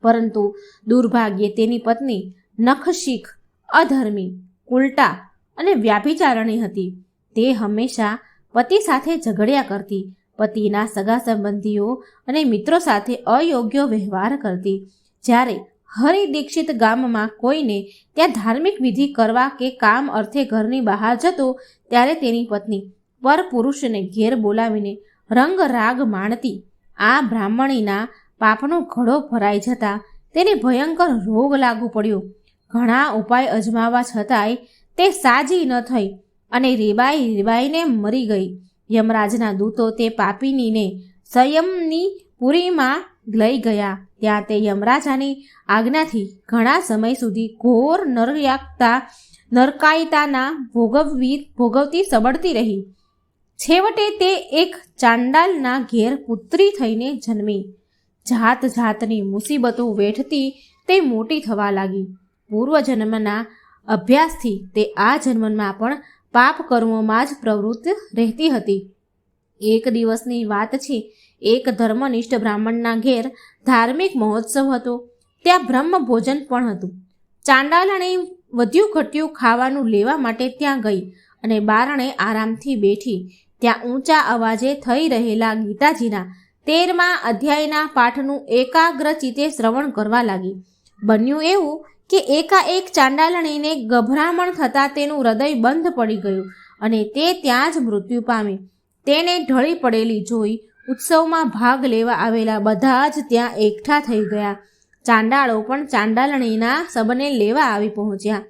પરંતુ દુર્ભાગ્યે તેની પત્ની નખશીખ, અધર્મી, ઉલટા અને વ્યાભિચારણી હતી. તે હંમેશા પતિ સાથે ઝઘડ્યા કરતી, પતિના સગા સંબંધીઓ અને મિત્રો સાથે અયોગ્ય વ્યવહાર કરતી. જ્યારે હરિદીક્ષિત ગામમાં કોઈને ત્યાં ધાર્મિક વિધિ કરવા કે કામ અર્થે ઘરની બહાર જતો, ત્યારે તેની પત્ની પરપુરુષને ઘેર બોલાવીને રંગ રાગ માણતી. આ બ્રાહ્મણીના પાપનો ઘડો ભરાઈ જતા તેને ભયંકર રોગ લાગુ પડ્યો. ઘણા ઉપાય અજમાવવા છતાંય તે સાજી ન થઈ અને રેબાઈને મરી ગઈ. યમરાજના દૂતો તે પાપિનીને સંયમની પુરીમાં લઈ ગયા. ત્યાં તે યમરાજાની આજ્ઞાથી ઘણા સમય સુધી ઘોર નરકાયતાના ભોગવતી સબળતી રહી. છેવટે તે એક ચાંડાલના ઘેર પુત્રી થઈને જન્મી. જાત જાતની મુસીબતો વેઠતી તે મોટી થવા લાગી. પૂર્વજન્મના અભ્યાસથી તે આ જન્મમાં પણ પાપ કર્મોમાં જ પ્રવૃત્ત રહેતી હતી. એક દિવસની વાત છે. એક ધર્મનિષ્ઠ બ્રાહ્મણના ઘેર ધાર્મિક મહોત્સવ હતો. ત્યાં બ્રહ્મ ભોજન પણ હતું. ચાંડાલણી વધ્યું ઘટ્યું ખાવાનું લેવા માટે ત્યાં ગઈ અને બારણે આરામથી બેઠી. ત્યાં ઊંચા અવાજે થઈ રહેલા ગીતાજીના 13મા અધ્યાયના પાઠનું એકાગ્રચિત્તે શ્રવણ કરવા લાગી. બન્યું એવું કે એકાએક ચાંડાલણીને ગભરામણ થતાં તેનું હૃદય બંધ પડી ગયું અને તે ત્યાં જ મૃત્યુ પામી. તેને ઢળી પડેલી જોઈ ઉત્સવમાં ભાગ લેવા આવેલા બધા જ ત્યાં એકઠા થઈ ગયા. ચાંડાળો પણ ચાંડાલણીના શબને લેવા આવી પહોંચ્યા.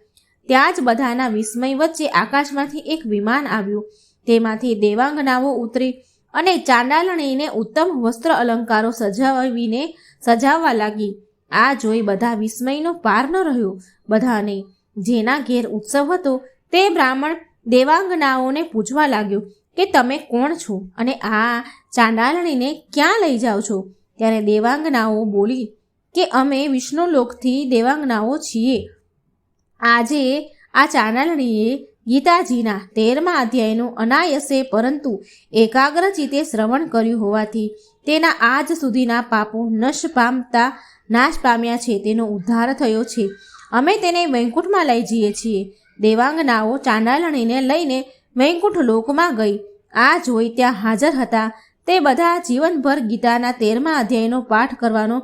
ત્યાં જ બધાના વિસ્મય વચ્ચે આકાશમાંથી એક વિમાન આવ્યું. તેમાંથી દેવાંગનાઓ ઉતરી અને ચાંડાલણીને ઉત્તમ વસ્ત્ર અલંકારો સજાવવા લાગી. આ જોઈ બધા વિસ્મયનો પાર ન રહ્યો. બધાને જેના ઘેર ઉત્સવ હતો તે બ્રાહ્મણ દેવાંગનાઓને પૂછવા લાગ્યો કે તમે કોણ છો અને આ ચાંડાલણીને ક્યાં લઈ જાઓ છો? ત્યારે દેવાંગનાઓ બોલી કે અમે વિષ્ણુલોકથી દેવાંગનાઓ છીએ. આજે આ ચાંડાલણીએ ગીતાજીના 13મા અધ્યાયનું અનાયસે પરંતુ એકાગ્રચિત્તે શ્રવણ કર્યું હોવાથી તેના આજ સુધીના પાપો નાશ પામ્યા છે. તેનો ઉદ્ધાર થયો છે. અમે તેને વૈકુંઠમાં લઈ જઈએ છીએ. દેવાંગનાઓ ચાંડાલણીને લઈને વૈકુંઠ લોકમાં ગઈ. આ જોઈ ત્યાં હાજર હતા તે બધા જીવનભર ગીતાના 13મા અધ્યાયનો પાઠ કરવાનો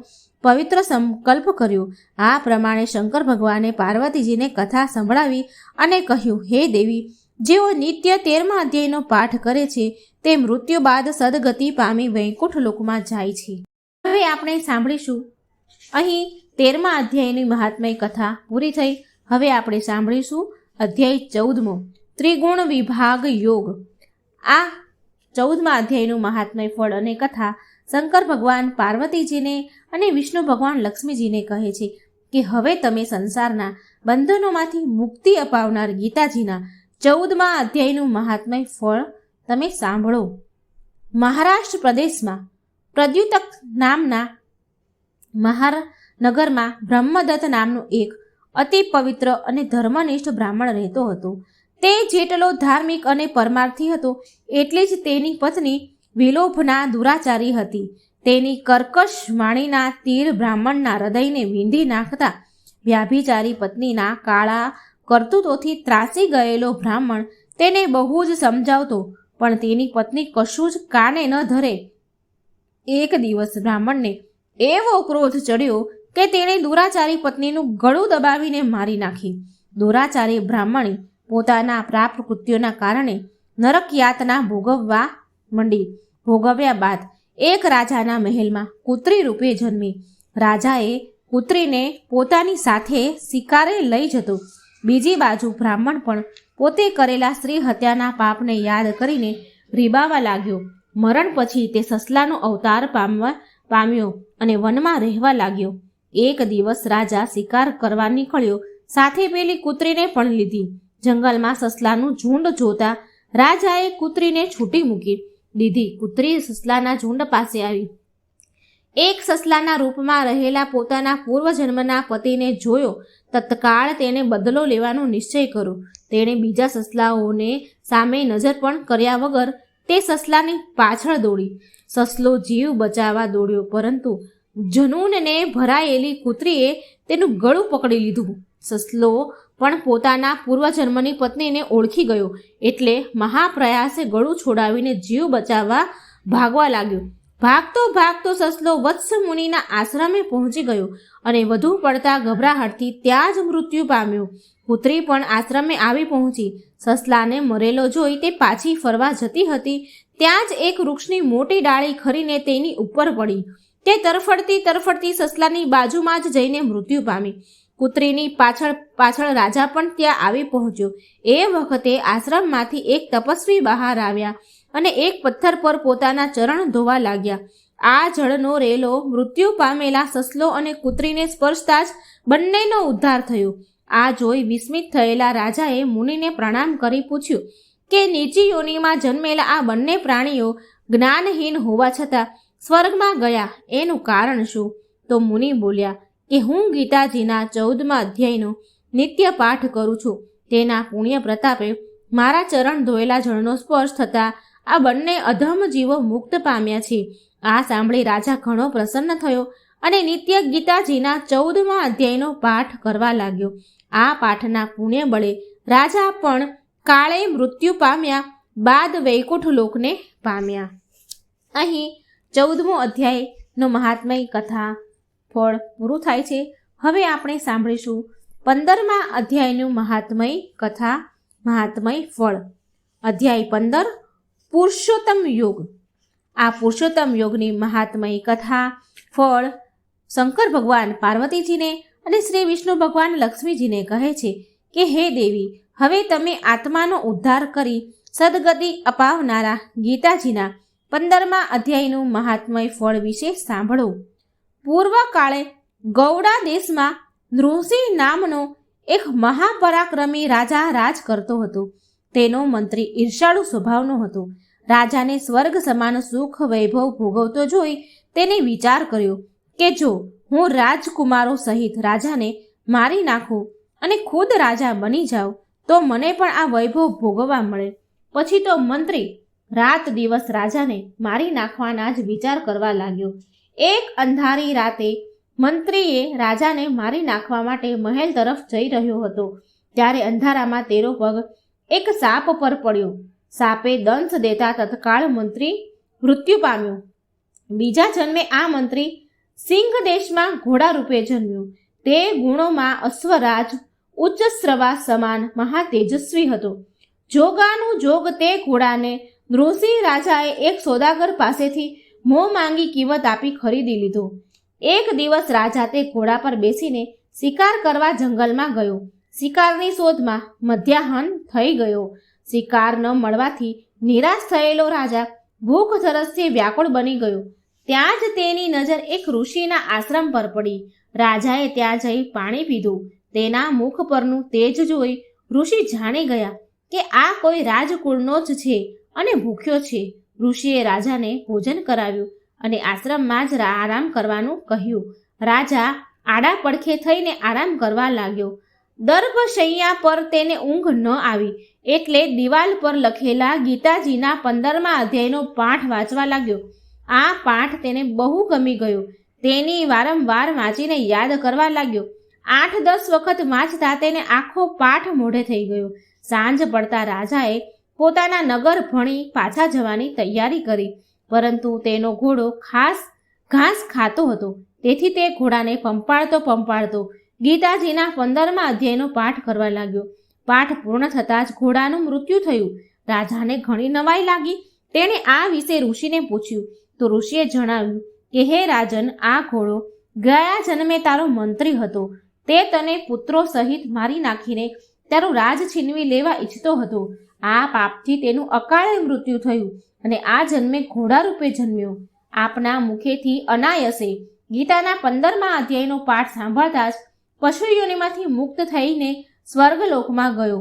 પવિત્ર સંકલ્પ કર્યો. આ પ્રમાણે શંકર ભગવાને પાર્વતીજીને કથા સંભળાવી અને કહ્યું, હે દેવી, જેઓ નિત્ય 13મા અધ્યાયનો પાઠ કરે છે તે મૃત્યુ બાદ સદગતિ પામી વૈકુંઠ લોકમાં જાય છે. હવે આપણે સાંભળીશું અહીં 13મા અધ્યાયની મહાત્મય કથા પૂરી થઈ. હવે આપણે સાંભળીશું અધ્યાય 14મો, ત્રિગુણ વિભાગ યોગ. આ 14મા અધ્યાયનું મહાત્મય ફળ અને કથા શંકર ભગવાન પાર્વતીજીને અને વિષ્ણુ ભગવાન લક્ષ્મીજીને કહે છે કે હવે તમે સંસારના બંધનોમાંથી મુક્તિ અપાવનાર ગીતાજીના 14મા અધ્યાયનું મહાત્મય ફળ તમે સાંભળો. મહારાષ્ટ્ર પ્રદેશમાં પ્રદ્યુતક નામના મહાનગરમાં બ્રહ્મદત્ત નામનો એક અતિ પવિત્ર અને ધર્મનિષ્ઠ બ્રાહ્મણ રહેતો હતો. તે જેટલો ધાર્મિક અને પરમાર્થી હતો એટલી જ તેની પત્ની વિલોભના દુરાચારી હતી. તેની કર્કશ વાણીના તીર બ્રાહ્મણના હૃદયને વીંધી નાખતા વ્યાભિચારી પત્નીના કાળા કરતૂતોથી ત્રાસી ગયેલો બ્રાહ્મણ તેને બહુ જ સમજાવતો, પણ તેની પત્ની કશું જ કાને ન ધરે. એક દિવસ બ્રાહ્મણને એવો ક્રોધ ચડ્યો કે તેણે દુરાચારી પત્નીનું ગળું દબાવીને મારી નાખી. દુરાચારી બ્રાહ્મણી પોતાના પ્રાપ્ત કૃત્યોના કારણે નરક યાતના ભોગવવા માંડી. ભોગવ્યા બાદ એક રાજાના મહેલમાં કૂતરી રૂપે જન્મી. રાજાએ કૂતરીને પોતાની સાથે શિકારે લઈ જતો. બીજી બાજુ બ્રાહ્મણ પણ પોતે કરેલા સ્ત્રી હત્યાના પાપને યાદ કરીને રીબાવા લાગ્યો. મરણ પછી તે સસલાનો અવતાર પામ્યો અને વનમાં રહેવા લાગ્યો. એક દિવસ રાજા શિકાર કરવા નીકળ્યો. સાથે પેલી કૂતરીને પણ લીધી. જંગલમાં સસલાનું ઝુંડ જોતા રાજાએ કૂતરીને છૂટી મૂકી દીધી. કૂતરી સસલાના ઝુંડ પાસે આવી. એક સસલાના રૂપમાં રહેલા પોતાના પૂર્વજન્મના પતિને જોયો. તત્કાળ તેણે બદલો લેવાનો નિશ્ચય કર્યો. તેણે બીજા સસલાઓને સામે નજર પણ કર્યા વગર તે સસલાની પાછળ દોડી. સસલો જીવ બચાવવા દોડ્યો, પરંતુ જનૂનને ભરાયેલી કૂતરીએ તેનું ગળું પકડી લીધું. સસલો પણ પોતાના પૂર્વજન્મની પત્નીને ઓળખી ગયો, એટલે મહાપ્રયાસે ગળું છોડાવીને જીવ બચાવવા ભાગવા લાગ્યો. ભાગતો ભાગતો સસલો વત્સ મુનિના આશ્રમે પહોંચી ગયો અને વધુ પડતા ગભરાહટથી ત્યાં જ મૃત્યુ પામ્યો. કૂતરી પણ આશ્રમે આવી પહોંચી. સસલાને મરેલો જોઈ તે પાછી ફરવા જતી હતી ત્યાં જ એક વૃક્ષની મોટી ડાળી ખરીને તેની ઉપર પડી. તે તરફડતી સસલાની બાજુમાં જ જઈને મૃત્યુ પામી. કૂતરીની પાછળ રાજા પણ ત્યાં આવી પહોંચ્યો. એ વખતે આશ્રમમાંથી એક તપસ્વી બહાર આવ્યા અને એક પથ્થર પર પોતાના ચરણ ધોવા લાગ્યા. આ જળનો રેલો મૃત્યુ પામેલા સસલો અને કૂતરીને સ્પર્શતા જ બંનેનો ઉદ્ધાર થયો. આ જોઈ વિસ્મિત થયેલા રાજાએ મુનિને પ્રણામ કરી પૂછ્યું કે નીચી યોનિમાં જન્મેલા આ બંને પ્રાણીઓ જ્ઞાનહીન હોવા છતાં સ્વર્ગમાં ગયા, એનું કારણ શું? તો મુનિ બોલ્યા કે હું ગીતાજીના 14મા અધ્યાયનો નિત્ય પાઠ કરું છું. તેના પુણ્ય પ્રતાપે મારા ચરણ ધોયેલા જળનો સ્પર્શ થતાં આ બંને અધમ જીવો મુક્ત પામ્યા છે. આ સાંભળી રાજા ઘણો પ્રસન્ન થયો અને નિત્ય ગીતાજીના 14મા અધ્યાયનો પાઠ કરવા લાગ્યો. આ પાઠના પુણ્ય બળે રાજા પણ કાળે મૃત્યુ પામ્યા બાદ વૈકુંઠ લોકને પામ્યા. અહીં 14મો અધ્યાયનો મહાત્મય કથા ફળ પૂરું થાય છે. હવે આપણે સાંભળીશું 15મા અધ્યાયનું મહાત્મય કથા મહાત્મય ફળ. અધ્યાય 15 પુરુષોત્તમ યોગ. આ પુરુષોત્તમ યોગની મહાત્મય કથા ફળ શંકર ભગવાન પાર્વતીજીને અને શ્રી વિષ્ણુ ભગવાન લક્ષ્મીજીને કહે છે કે હે દેવી, હવે તમે આત્માનો ઉદ્ધાર કરી સદગતિ અપાવનારા ગીતાજીના 15મા અધ્યાયનું મહાત્મય ફળ વિશે સાંભળો. પૂર્વકાળે ગૌડા દેશમાં નૃસિંહ નામનો એક મહાપરાક્રમી રાજા રાજ કરતો હતો. તેનો મંત્રી ઈર્ષાળુ સ્વભાવનો હતો. રાજાને સ્વર્ગ સમાન સુખ વૈભવ ભોગવતો જોઈ તેને વિચાર કર્યો કે જો હું રાજકુમારો સહિત રાજાને મારી નાખું અને ખુદ રાજા બની જાઉં તો મને પણ આ વૈભવ ભોગવવા મળે. પછી તો મંત્રી રાત દિવસ રાજાને મારી નાખવાના જ વિચાર કરવા લાગ્યો. એક અંધારી રાતે મંત્રીએ રાજાને મારી નાખવા માટે મહેલ તરફ જઈ રહ્યો હતો. ત્યારે અંધારામાં તેનો પગ એક સાપ પર પડ્યો. સાપે દંશ દેતા તત્કાળ મંત્રી મૃત્યુ પામ્યો. બીજા જન્મે આ મંત્રી સિંહ દેશમાં ઘોડા રૂપે જન્મ્યો. તે ગુણોમાં અશ્વરાજ ઉચ્ચસ્રવા સમાન મહાતેજસ્વી હતો. જોગાનું જોગ તે ઘોડાને નૃસિંહ રાજાએ એક સોદાગર પાસેથી મોં માંગી કિંમત આપી ખરીદી લીધો. એક દિવસ રાજા તે ઘોડા પર બેસીને શિકાર કરવા જંગલમાં ગયો. શિકારની શોધમાં મધ્યાહન થઈ ગયો. શિકાર ન મળવાથી નિરાશ થયેલો રાજા ભૂખ તરસથી વ્યાકુળ બની ગયો. ત્યાં જ તેની નજર એક ઋષિના આશ્રમ પર પડી. રાજાએ ત્યાં જઈ પાણી પીધું. તેના મુખ પરનું તેજ જોઈ ઋષિ જાણી ગયા કે આ કોઈ રાજકુળનો જ છે અને ભૂખ્યો છે. ઋષિએ રાજાને ભોજન કરાવ્યું અને આશ્રમમાં જ આરામ કરવાનું કહ્યું. રાજા આડા પડખે થઈને આરામ કરવા લાગ્યો. દર્ભશૈયા પર તેને ઊંઘ ન આવી એટલે દિવાલ પર લખેલા ગીતાજીના 15મા અધ્યાયનો પાઠ વાંચવા લાગ્યો. આ પાઠ તેને બહુ ગમી ગયો. તેની વારંવાર વાંચીને યાદ કરવા લાગ્યો. 8-10 વખત વાંચતા તેને આખો પાઠ મોઢે થઈ ગયો. સાંજ પડતા રાજાએ પોતાના નગર ભણી પાછા જવાની તૈયારી કરી, પરંતુ તેનો ઘોડો ઘાસ ખાતો હતો. તેથી તે ઘોડાને પંપાળતો ગીતાજીના 15મા અધ્યાયનો પાઠ કરવા લાગ્યો. પાઠ પૂર્ણ થતાં જ ઘોડાનું મૃત્યુ થયું. રાજાને ઘણી નવાઈ લાગી. તેણે આ વિશે ઋષિને પૂછ્યું તો ઋષિએ જણાવ્યું કે હે રાજન, આ ઘોડો ગયા જન્મે તારો મંત્રી હતો. તે તને પુત્રો સહિત મારી નાખીને તારું રાજ છીનવી લેવા ઈચ્છતો હતો. આ પાપથી તેનું અકાળે મૃત્યુ થયું અને આ જન્મે ઘોડા રૂપે જન્મ્યો. આપના મુખેથી અનાયસે ગીતાના 15મા અધ્યાયનો પાઠ સાંભળતા જ પશુયોનિમાંથી મુક્ત થઈને સ્વર્ગલોકમાં ગયો.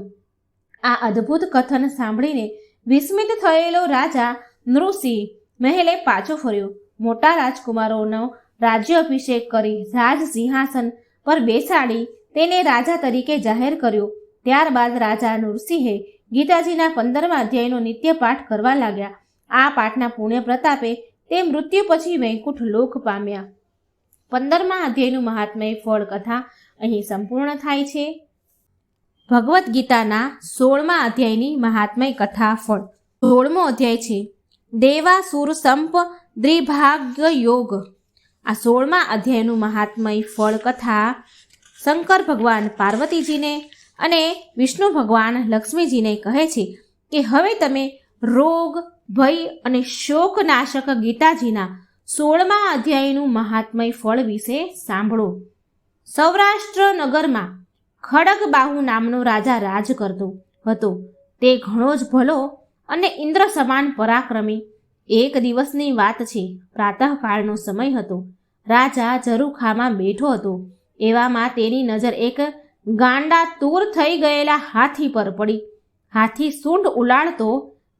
આ અદ્ભુત કથન સાંભળીને વિસ્મિત થયેલો રાજા નૃસિંહ મહેલે પાછો ફર્યો. મોટા રાજકુમારોનો રાજ્યાભિષેક કરી રાજ સિંહાસન પર બેસાડી તેને રાજા તરીકે જાહેર કર્યો. ત્યારબાદ રાજા નૃસિંહે ગીતાજીના 15મા અધ્યાયનો નિત્ય પાઠ કરવા લાગ્યા. આ પાઠના પુણ્ય પ્રતાપે તે મૃત્યુ પછી વૈકુંઠ લોક પામ્યા. 15મા અધ્યાયનું મહાત્મય ફળ કથા અહીં સંપૂર્ણ થાય છે. ભગવદ્ ગીતાના 16મા અધ્યાયની મહાત્મય કથા ફળ. 16મો અધ્યાય છે દેવાસુર સંપ દ્વિભાગ્ય યોગ. આ 16મા અધ્યાયનું મહાત્મય ફળ કથા શંકર ભગવાન પાર્વતીજીને અને વિષ્ણુ ભગવાન લક્ષ્મીજીને કહે છે કે હવે તમે રોગ, ભય અને શોકનાશક ગીતાજીના 16મા અધ્યાયનું મહાત્મય ફળ વિશે સાંભળો. સૌરાષ્ટ્ર નગરમાં ખડગબાહુ નામનો રાજા રાજ કરતો હતો. તે ઘણો જ ભલો અને ઇન્દ્ર સમાન પરાક્રમી. એક દિવસની વાત છે. પ્રાતઃકાળનો સમય હતો. રાજા ઝરૂખામાં બેઠો હતો. એવામાં તેની નજર એક ગાંડા તૂર થઈ ગયેલા હાથી પર પડી. હાથી સૂંઢ ઉલાળતો,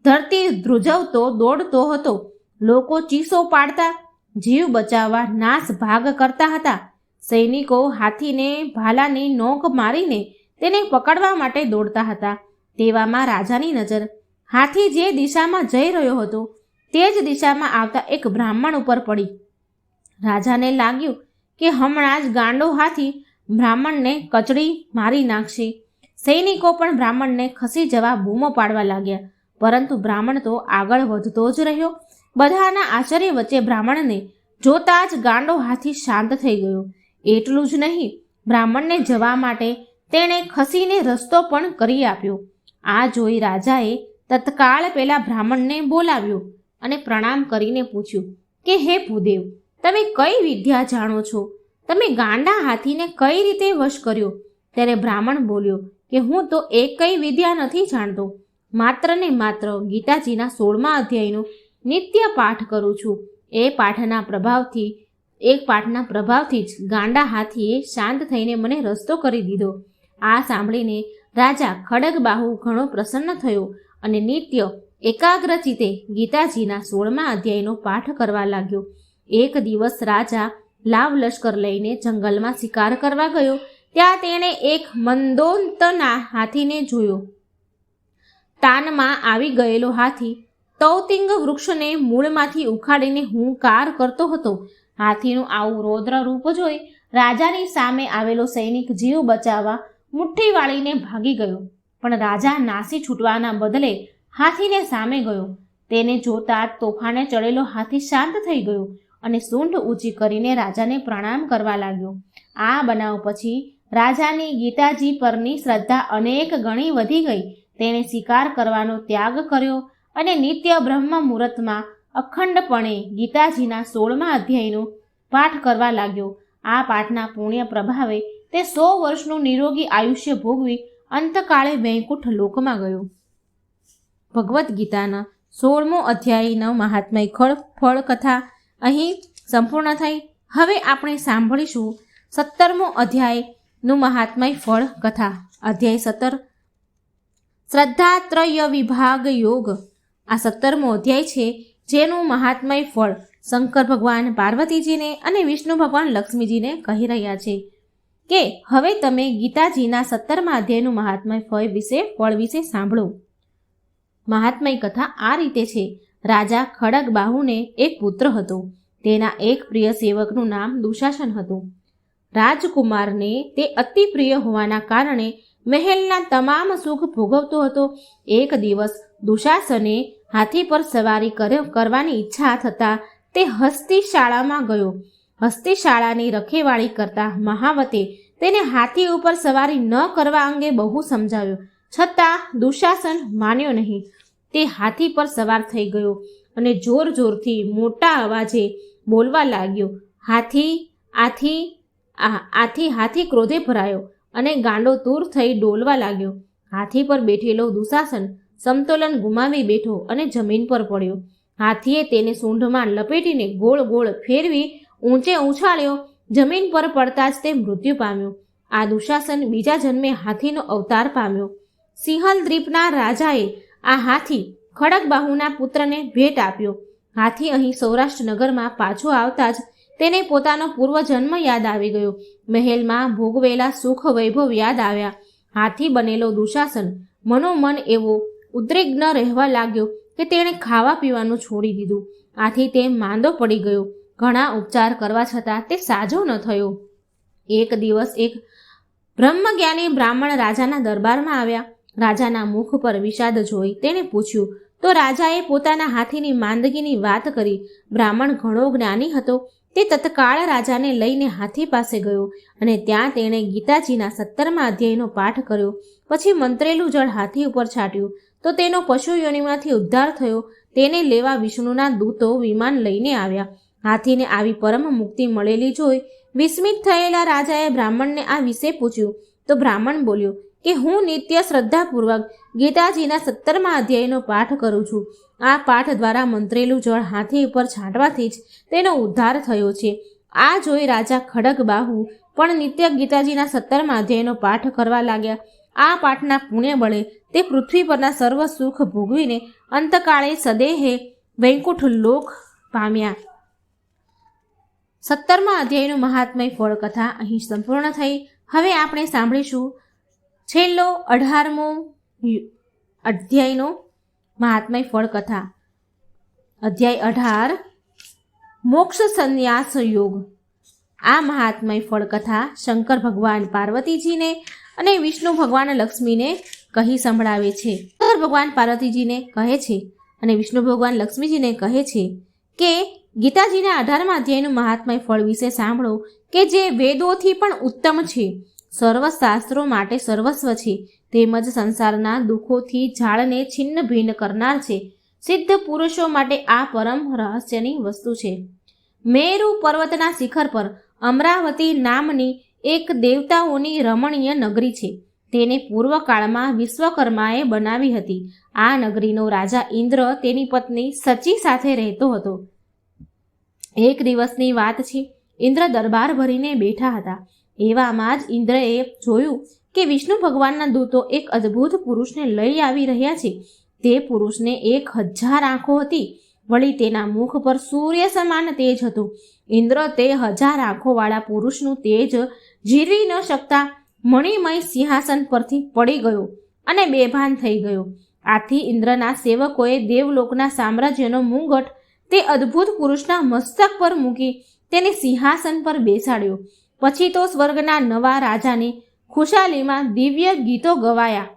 ધરતી ધ્રુજવતો દોડતો હતો. લોકો ચીસો પાડતા, જીવ બચાવવા નાશ ભાગ કરતા હતા. સૈનિકો હાથીને ભાલાની નોક મારીને તેને પકડવા માટે દોડતા હતા. તેવામાં રાજાની નજર હાથી જે દિશામાં જઈ રહ્યો હતો તે જ દિશામાં આવતા એક બ્રાહ્મણ ઉપર પડી. રાજાને લાગ્યું કે હમણાં જ ગાંડો હાથી બ્રાહ્મણને કચડી મારી નાખશે. સૈનિકો પણ બ્રાહ્મણને ખસી જવા બૂમો પાડવા લાગ્યા. પરંતુ બ્રાહ્મણ તો આગળ વધતો જ રહ્યો. બધાના આશ્ચર્ય વચ્ચે બ્રાહ્મણને જોતા જ ગાંડો હાથી શાંત થઈ ગયો. એટલું જ નહીં, બ્રાહ્મણને જવા માટે તેણે ખસીને રસ્તો પણ કરી આપ્યો. આ જોઈ રાજાએ તત્કાળ પેલા બ્રાહ્મણને બોલાવ્યો અને પ્રણામ કરીને પૂછ્યું કે હે ભૂદેવ, તમે કઈ વિદ્યા જાણો છો? તમે ગાંડા હાથીને કઈ રીતે વશ કર્યો? ત્યારે બ્રાહ્મણ બોલ્યો કે હું તો એક કઈ વિદ્યા નથી જાણતો. માત્ર ને માત્ર ગીતાજીના 16મા અધ્યાયનો નિત્ય પાઠ કરું છું. એક પાઠના પ્રભાવથી જ ગાંડા હાથીએ શાંત થઈને મને રસ્તો કરી દીધો. આ સાંભળીને રાજા ખડગબાહુ ઘણો પ્રસન્ન થયો અને નિત્ય એકાગ્ર ચિત્તે ગીતાજીના 16મા અધ્યાયનો પાઠ કરવા લાગ્યો. એક દિવસ રાજા લાવ લશ્કર લઈને જંગલમાં શિકાર કરવા ગયો. ત્યાં તેણે એક મંદોંતના હાથીને જોયો. તાનમાં આવી ગયેલો હાથી તૌતિંગ વૃક્ષને મૂળમાંથી ઉખાડીને હુંકાર કરતો હતો. હાથીનું આવું રૌદ્ર રૂપ જોઈ રાજાની સામે આવેલો સૈનિક જીવ બચાવવા મુઠ્ઠી વાળીને ભાગી ગયો. પણ રાજા નાસી છૂટવાના બદલે હાથીને સામે ગયો. તેને જોતા તોફાને ચડેલો હાથી શાંત થઈ ગયો અને સૂંઢ ઊંચી કરીને રાજાને પ્રણામ કરવા લાગ્યો. આ બનાવ પછી રાજાની ગીતાજી પરની શ્રદ્ધા અનેક ગણી વધી ગઈ. તેણે શિકાર કરવાનો ત્યાગ કર્યો અને નિત્ય બ્રહ્મ મુહૂર્તમાં અખંડપણે ગીતાજીના 16મા અધ્યાયનો પાઠ કરવા લાગ્યો. આ પાઠના પુણ્ય પ્રભાવે તે 100 વર્ષનું નિરોગી આયુષ્ય ભોગવી અંતકાળે વૈકુંઠ લોકમાં ગયો. ભગવદ્ ગીતાના 16મો અધ્યાયનો મહાત્મય ફળ કથા અહીં સંપૂર્ણ થઈ. હવે આપણે સાંભળીશું 17મો અધ્યાયનું મહાત્મય ફળ કથા. અધ્યાય 17 શ્રદ્ધાત્રય વિભાગ યોગ. આ 17મો અધ્યાય છે જેનું મહાત્મય ફળ શંકર ભગવાન પાર્વતીજીને અને વિષ્ણુ ભગવાન લક્ષ્મીજીને કહી રહ્યા છે કે હવે તમે ગીતાજીના 17મા અધ્યાયનું મહાત્મય ફળ વિશે સાંભળો. મહાત્મય કથા આ રીતે છે. રાજા ખડગબાહુને એક પુત્ર હતો. તેના એક પ્રિય સેવકનું નામ દુશાસન હતું. રાજકુમારને તે અતિ પ્રિય હોવાના કારણે મહેલના તમામ સુખ ભોગવતો હતો. એક દિવસ દુશાસને હાથી પર સવારી કરવાની ઈચ્છા થતાં તે હસ્તિશાળામાં ગયો. હસ્તિશાળાની રખેવાળી કરતા મહાવતે તેને હાથી ઉપર સવારી ન કરવા અંગે બહુ સમજાવ્યો, છતાં દુશાસન માન્યો નહીં. તે હાથી પર સવાર થઈ ગયો અને જોર જોરથી મોટા અવાજે બોલવા લાગ્યો. હાથી ક્રોધે ભરાયો અને ગાંડો તૂર થઈ ડોલવા લાગ્યો. હાથી પર બેઠેલો દુશાસન સમતોલન ગુમાવી બેઠો અને જમીન પર પડ્યો. હાથીએ તેને સૂંઢમાં લપેટીને ગોળ ગોળ ફેરવી ઊંચે ઉછાળ્યો. જમીન પર પડતા જ તે મૃત્યુ પામ્યો. આ દુશાસન બીજા જન્મે હાથીનો અવતાર પામ્યો. સિંહલ દ્વીપના રાજાએ આ હાથી ખડગબાહુના પુત્રને ભેટ આપ્યો. હાથી અહીં સૌરાષ્ટ્ર નગરમાં પાછો આવતા જ તેને પોતાનો પૂર્વજન્મ યાદ આવી ગયો. મહેલમાં ભોગવેલા સુખ વૈભવ યાદ આવ્યા. હાથી બનેલો દુશાસન મનોમન એવો ઉદ્વિગ્ન રહેવા લાગ્યો કે તેણે ખાવા પીવાનું છોડી દીધું. આથી તે માંદો પડી ગયો. ઘણા ઉપચાર કરવા છતાં તે સાજો ન થયો. એક દિવસ એક બ્રહ્મજ્ઞાની બ્રાહ્મણ રાજાના દરબારમાં આવ્યા. રાજાના મુખ પર વિષાદ જોઈ તેણે પૂછ્યું તો રાજાએ પોતાના હાથીની માંદગીની વાત કરી. બ્રાહ્મણ ઘણો જ્ઞાની હતો. તે તત્કાળ રાજાને લઈને હાથી પાસે ગયો અને ત્યાં તેણે ગીતાજીના 17મા અધ્યાયનો પાઠ કર્યો. પછી મંત્રેલું જળ હાથી ઉપર છાંટ્યું તો તેનો પશુ યોનિમાંથી ઉદ્ધાર થયો. તેને લેવા વિષ્ણુના દૂતો વિમાન લઈને આવ્યા. હાથીને આવી પરમ મુક્તિ મળેલી જોઈ વિસ્મિત થયેલા રાજાએ બ્રાહ્મણને આ વિશે પૂછ્યું તો બ્રાહ્મણ બોલ્યો કે હું નિત્ય શ્રદ્ધાપૂર્વક ગીતાજીના 17મા અધ્યાયનો પાઠ કરું છું. આ પાઠ દ્વારા મંત્રેલું જળ હાથી ઉપર છાંટવાથી જ તેનો ઉદ્ધાર થયો છે. આ જોઈ રાજા ખડગબાહુ પણ નિત્ય ગીતાજીના 17મા અધ્યાયનો પાઠ કરવા લાગ્યા. આ પાઠના પુણ્ય બળે તે પૃથ્વી પરના સર્વ સુખ ભોગવીને અંતકાળે સદેહે વૈકુંઠ લોક પામ્યા. 17મા અધ્યાયનું મહાત્મય ફળ કથા અહીં સંપૂર્ણ થઈ. હવે આપણે સાંભળીશું છેલ્લો 18મો અધ્યાયનો મહાત્મય ફળ કથા. અધ્યાય 18 મોક્ષ સંન્યાસ યોગ. આ મહાત્મય ફળ કથા શંકર ભગવાન પાર્વતીજીને અને વિષ્ણુ ભગવાન લક્ષ્મીને કહી સંભળાવે છે. શંકર ભગવાન પાર્વતીજીને કહે છે અને વિષ્ણુ ભગવાન લક્ષ્મીજીને કહે છે કે ગીતાજીના 18મા અધ્યાયનું મહાત્મય ફળ વિશે સાંભળો કે જે વેદોથી પણ ઉત્તમ છે, સર્વ શાસ્ત્રો માટે સર્વસ્વ છે, તેમજ સંસારના દુઃખોથી ઝાડને છિન્ન ભિન્ન કરનાર છે. સિદ્ધ પુરુષો માટે આ પરમ રહસ્યની વસ્તુ છે. મેરુ પર્વતના શિખર પર અમરાવતી નામની એક દેવતાઓની રમણીય નગરી છે. તેને પૂર્વકાળમાં વિશ્વકર્માએ બનાવી હતી. આ નગરીનો રાજા ઇન્દ્ર તેની પત્ની સચી સાથે રહેતો હતો. એક દિવસની વાત છે. ઇન્દ્ર દરબાર ભરીને બેઠા હતા. એવામાં જ ઇન્દ્રએ જોયું કે વિષ્ણુ ભગવાનના દૂતો એક અદ્ભુત પુરુષને લઈ આવી રહ્યા છે. તે પુરુષને 1000 આંખો હતી. વળી તેના મુખ પર સૂર્ય સમાન તેજ હતું. ઇન્દ્ર તે 1000 આંખોવાળા પુરુષનું તેજ જીરવી ન શકતા મણિમય સિંહાસન પરથી પડી ગયો અને બેભાન થઈ ગયો. આથી ઇન્દ્રના સેવકોએ દેવલોકના સામ્રાજ્યનો મુંગટ તે અદ્ભુત પુરુષના મસ્તક પર મૂકી તેને સિંહાસન પર બેસાડ્યો. પછી તો સ્વર્ગના નવા રાજાની ખુશાલીમાં દિવ્ય ગીતો ગવાયા.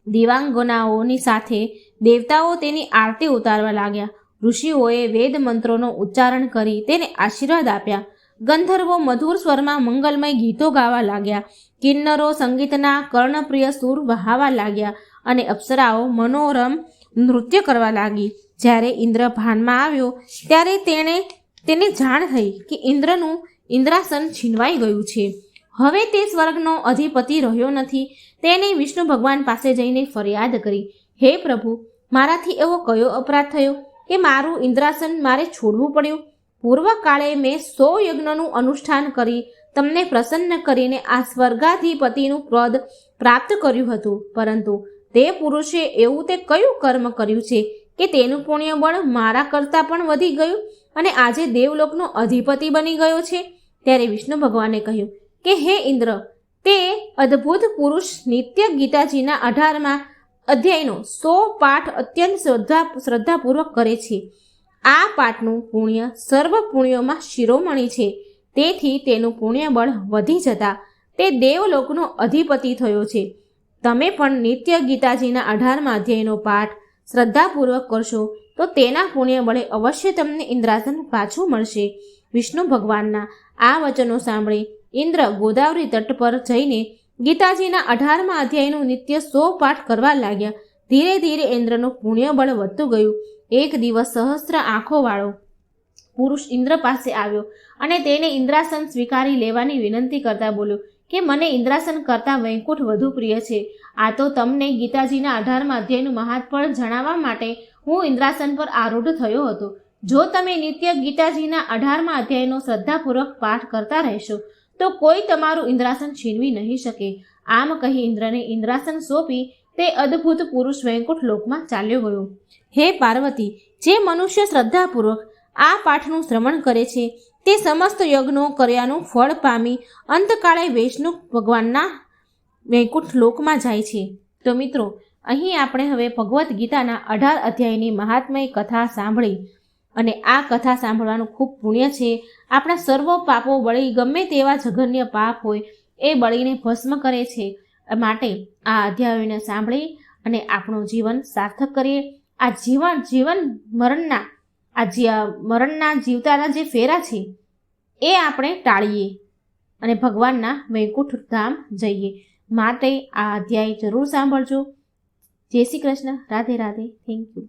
દિવાંગનાઓની સાથે દેવતાઓ તેની આરતી ઉતારવા લાગ્યા. ઋષિઓએ વેદ મંત્રોનો ઉચ્ચારણ કરી તેને આશીર્વાદ આપ્યા. ગંધર્વો મધુર સ્વરમાં મંગલમય ગીતો ગાવા લાગ્યા. કિન્નરો સંગીતના કર્ણપ્રિય સૂર વહાવા લાગ્યા અને અપ્સરાઓ મનોરમ નૃત્ય કરવા લાગી. જ્યારે ઇન્દ્ર ભાનમાં આવ્યો ત્યારે તેને જાણ થઈ કે ઇન્દ્રનું ઇન્દ્રાસન છીનવાઈ ગયું છે. હવે તે સ્વર્ગનો અધિપતિ રહ્યો નથી. તેને વિષ્ણુ ભગવાન પાસે જઈને ફરિયાદ કરી, હે પ્રભુ, મારાથી એવો કયો અપરાધ થયો કે મારું ઇન્દ્રાસન મારે છોડવું પડ્યું? પૂર્વકાળે મેં 100 યજ્ઞનું અનુષ્ઠાન કરી તમને પ્રસન્ન કરીને આ સ્વર્ગાધિપતિનું પદ પ્રાપ્ત કર્યું હતું. પરંતુ તે પુરુષે એવું તે કયું કર્મ કર્યું છે કે તેનું પુણ્ય બળ મારા કરતાં પણ વધી ગયું અને આજે દેવલોકનો અધિપતિ બની ગયો છે? ત્યારે વિષ્ણુ ભગવાને કહ્યું કે હે ઇન્દ્ર, તે અદ્ભુત પુરુષ નિત્ય ગીતાજીના 18મા અધ્યાયનો 100 પાઠ અત્યંત શ્રદ્ધાપૂર્વક કરે છે. આ પાઠનું પુણ્ય સર્વ પુણ્યોમાં શિરોમણી છે. તેથી તેનું પુણ્ય બળ વધી જતા તે દેવલોકનો અધિપતિ થયો છે. તમે પણ નિત્ય ગીતાજીના 18મા અધ્યાયનો પાઠ શ્રદ્ધાપૂર્વક કરશો તો તેના પુણ્ય બળે અવશ્ય તમને ઇન્દ્રાસન પાછું મળશે. વિષ્ણુ ભગવાનના આ વચનો સાંભળી ઇન્દ્ર ગોદાવરી તટ પર જઈને ગીતાજીના 18મા અધ્યાયનું નિત્ય 100 પાઠ કરવા લાગ્યા. ધીરે ધીરે ઇન્દ્રનું પુણ્ય બળ વધતું ગયું. એક દિવસ સહસ્ત્ર આંખોવાળો પુરુષ ઇન્દ્ર પાસે આવ્યો અને તેને ઇન્દ્રાસન સ્વીકારી લેવાની વિનંતી કરતા બોલ્યો કે મને ઇન્દ્રાસન કરતાં વૈકુંઠ વધુ પ્રિય છે. આ તો તમને ગીતાજીના 18મા અધ્યાયનું મહાત્ફળ જણાવવા માટે હું ઇન્દ્રાસન પર આરૂઢ થયો હતો. જો તમે નિત્ય ગીતાજીના 18મા અધ્યાયનો શ્રદ્ધાપૂર્વક પાઠ કરતા રહેશો તો કોઈ તમારું ઇન્દ્રાસન છીનવી નહીં શકે. આમ કહી ઇન્દ્રને ઇન્દ્રાસન સોંપી તે અદ્ભુત પુરુષ વૈકુંઠ લોકમાં ચાલ્યો ગયો. હે પાર્વતી, જે મનુષ્ય શ્રદ્ધાપૂર્વક આ પાઠનું શ્રવણ કરે છે તે સમસ્ત યજ્ઞો કર્યાનું ફળ પામી અંતકાળે વૈષ્ણુ ભગવાનના વૈકુંઠ લોકમાં જાય છે. તો મિત્રો, અહીં આપણે હવે ભગવદ્ ગીતાના 18 અધ્યાયની મહાત્મય કથા સાંભળી અને આ કથા સાંભળવાનું ખૂબ પુણ્ય છે. આપણા સર્વ પાપો બળી, ગમે તેવા જઘન્ય પાપ હોય એ બળીને ભસ્મ કરે છે. માટે આ અધ્યાયોને સાંભળી અને આપણું જીવન સાર્થક કરીએ. આ મરણના જીવતાના જે ફેરા છે એ આપણે ટાળીએ અને ભગવાનના વૈકુંઠ ધામ જઈએ. માટે આ અધ્યાય જરૂર સાંભળજો. જય શ્રી કૃષ્ણ. રાધે રાધે. Thank you.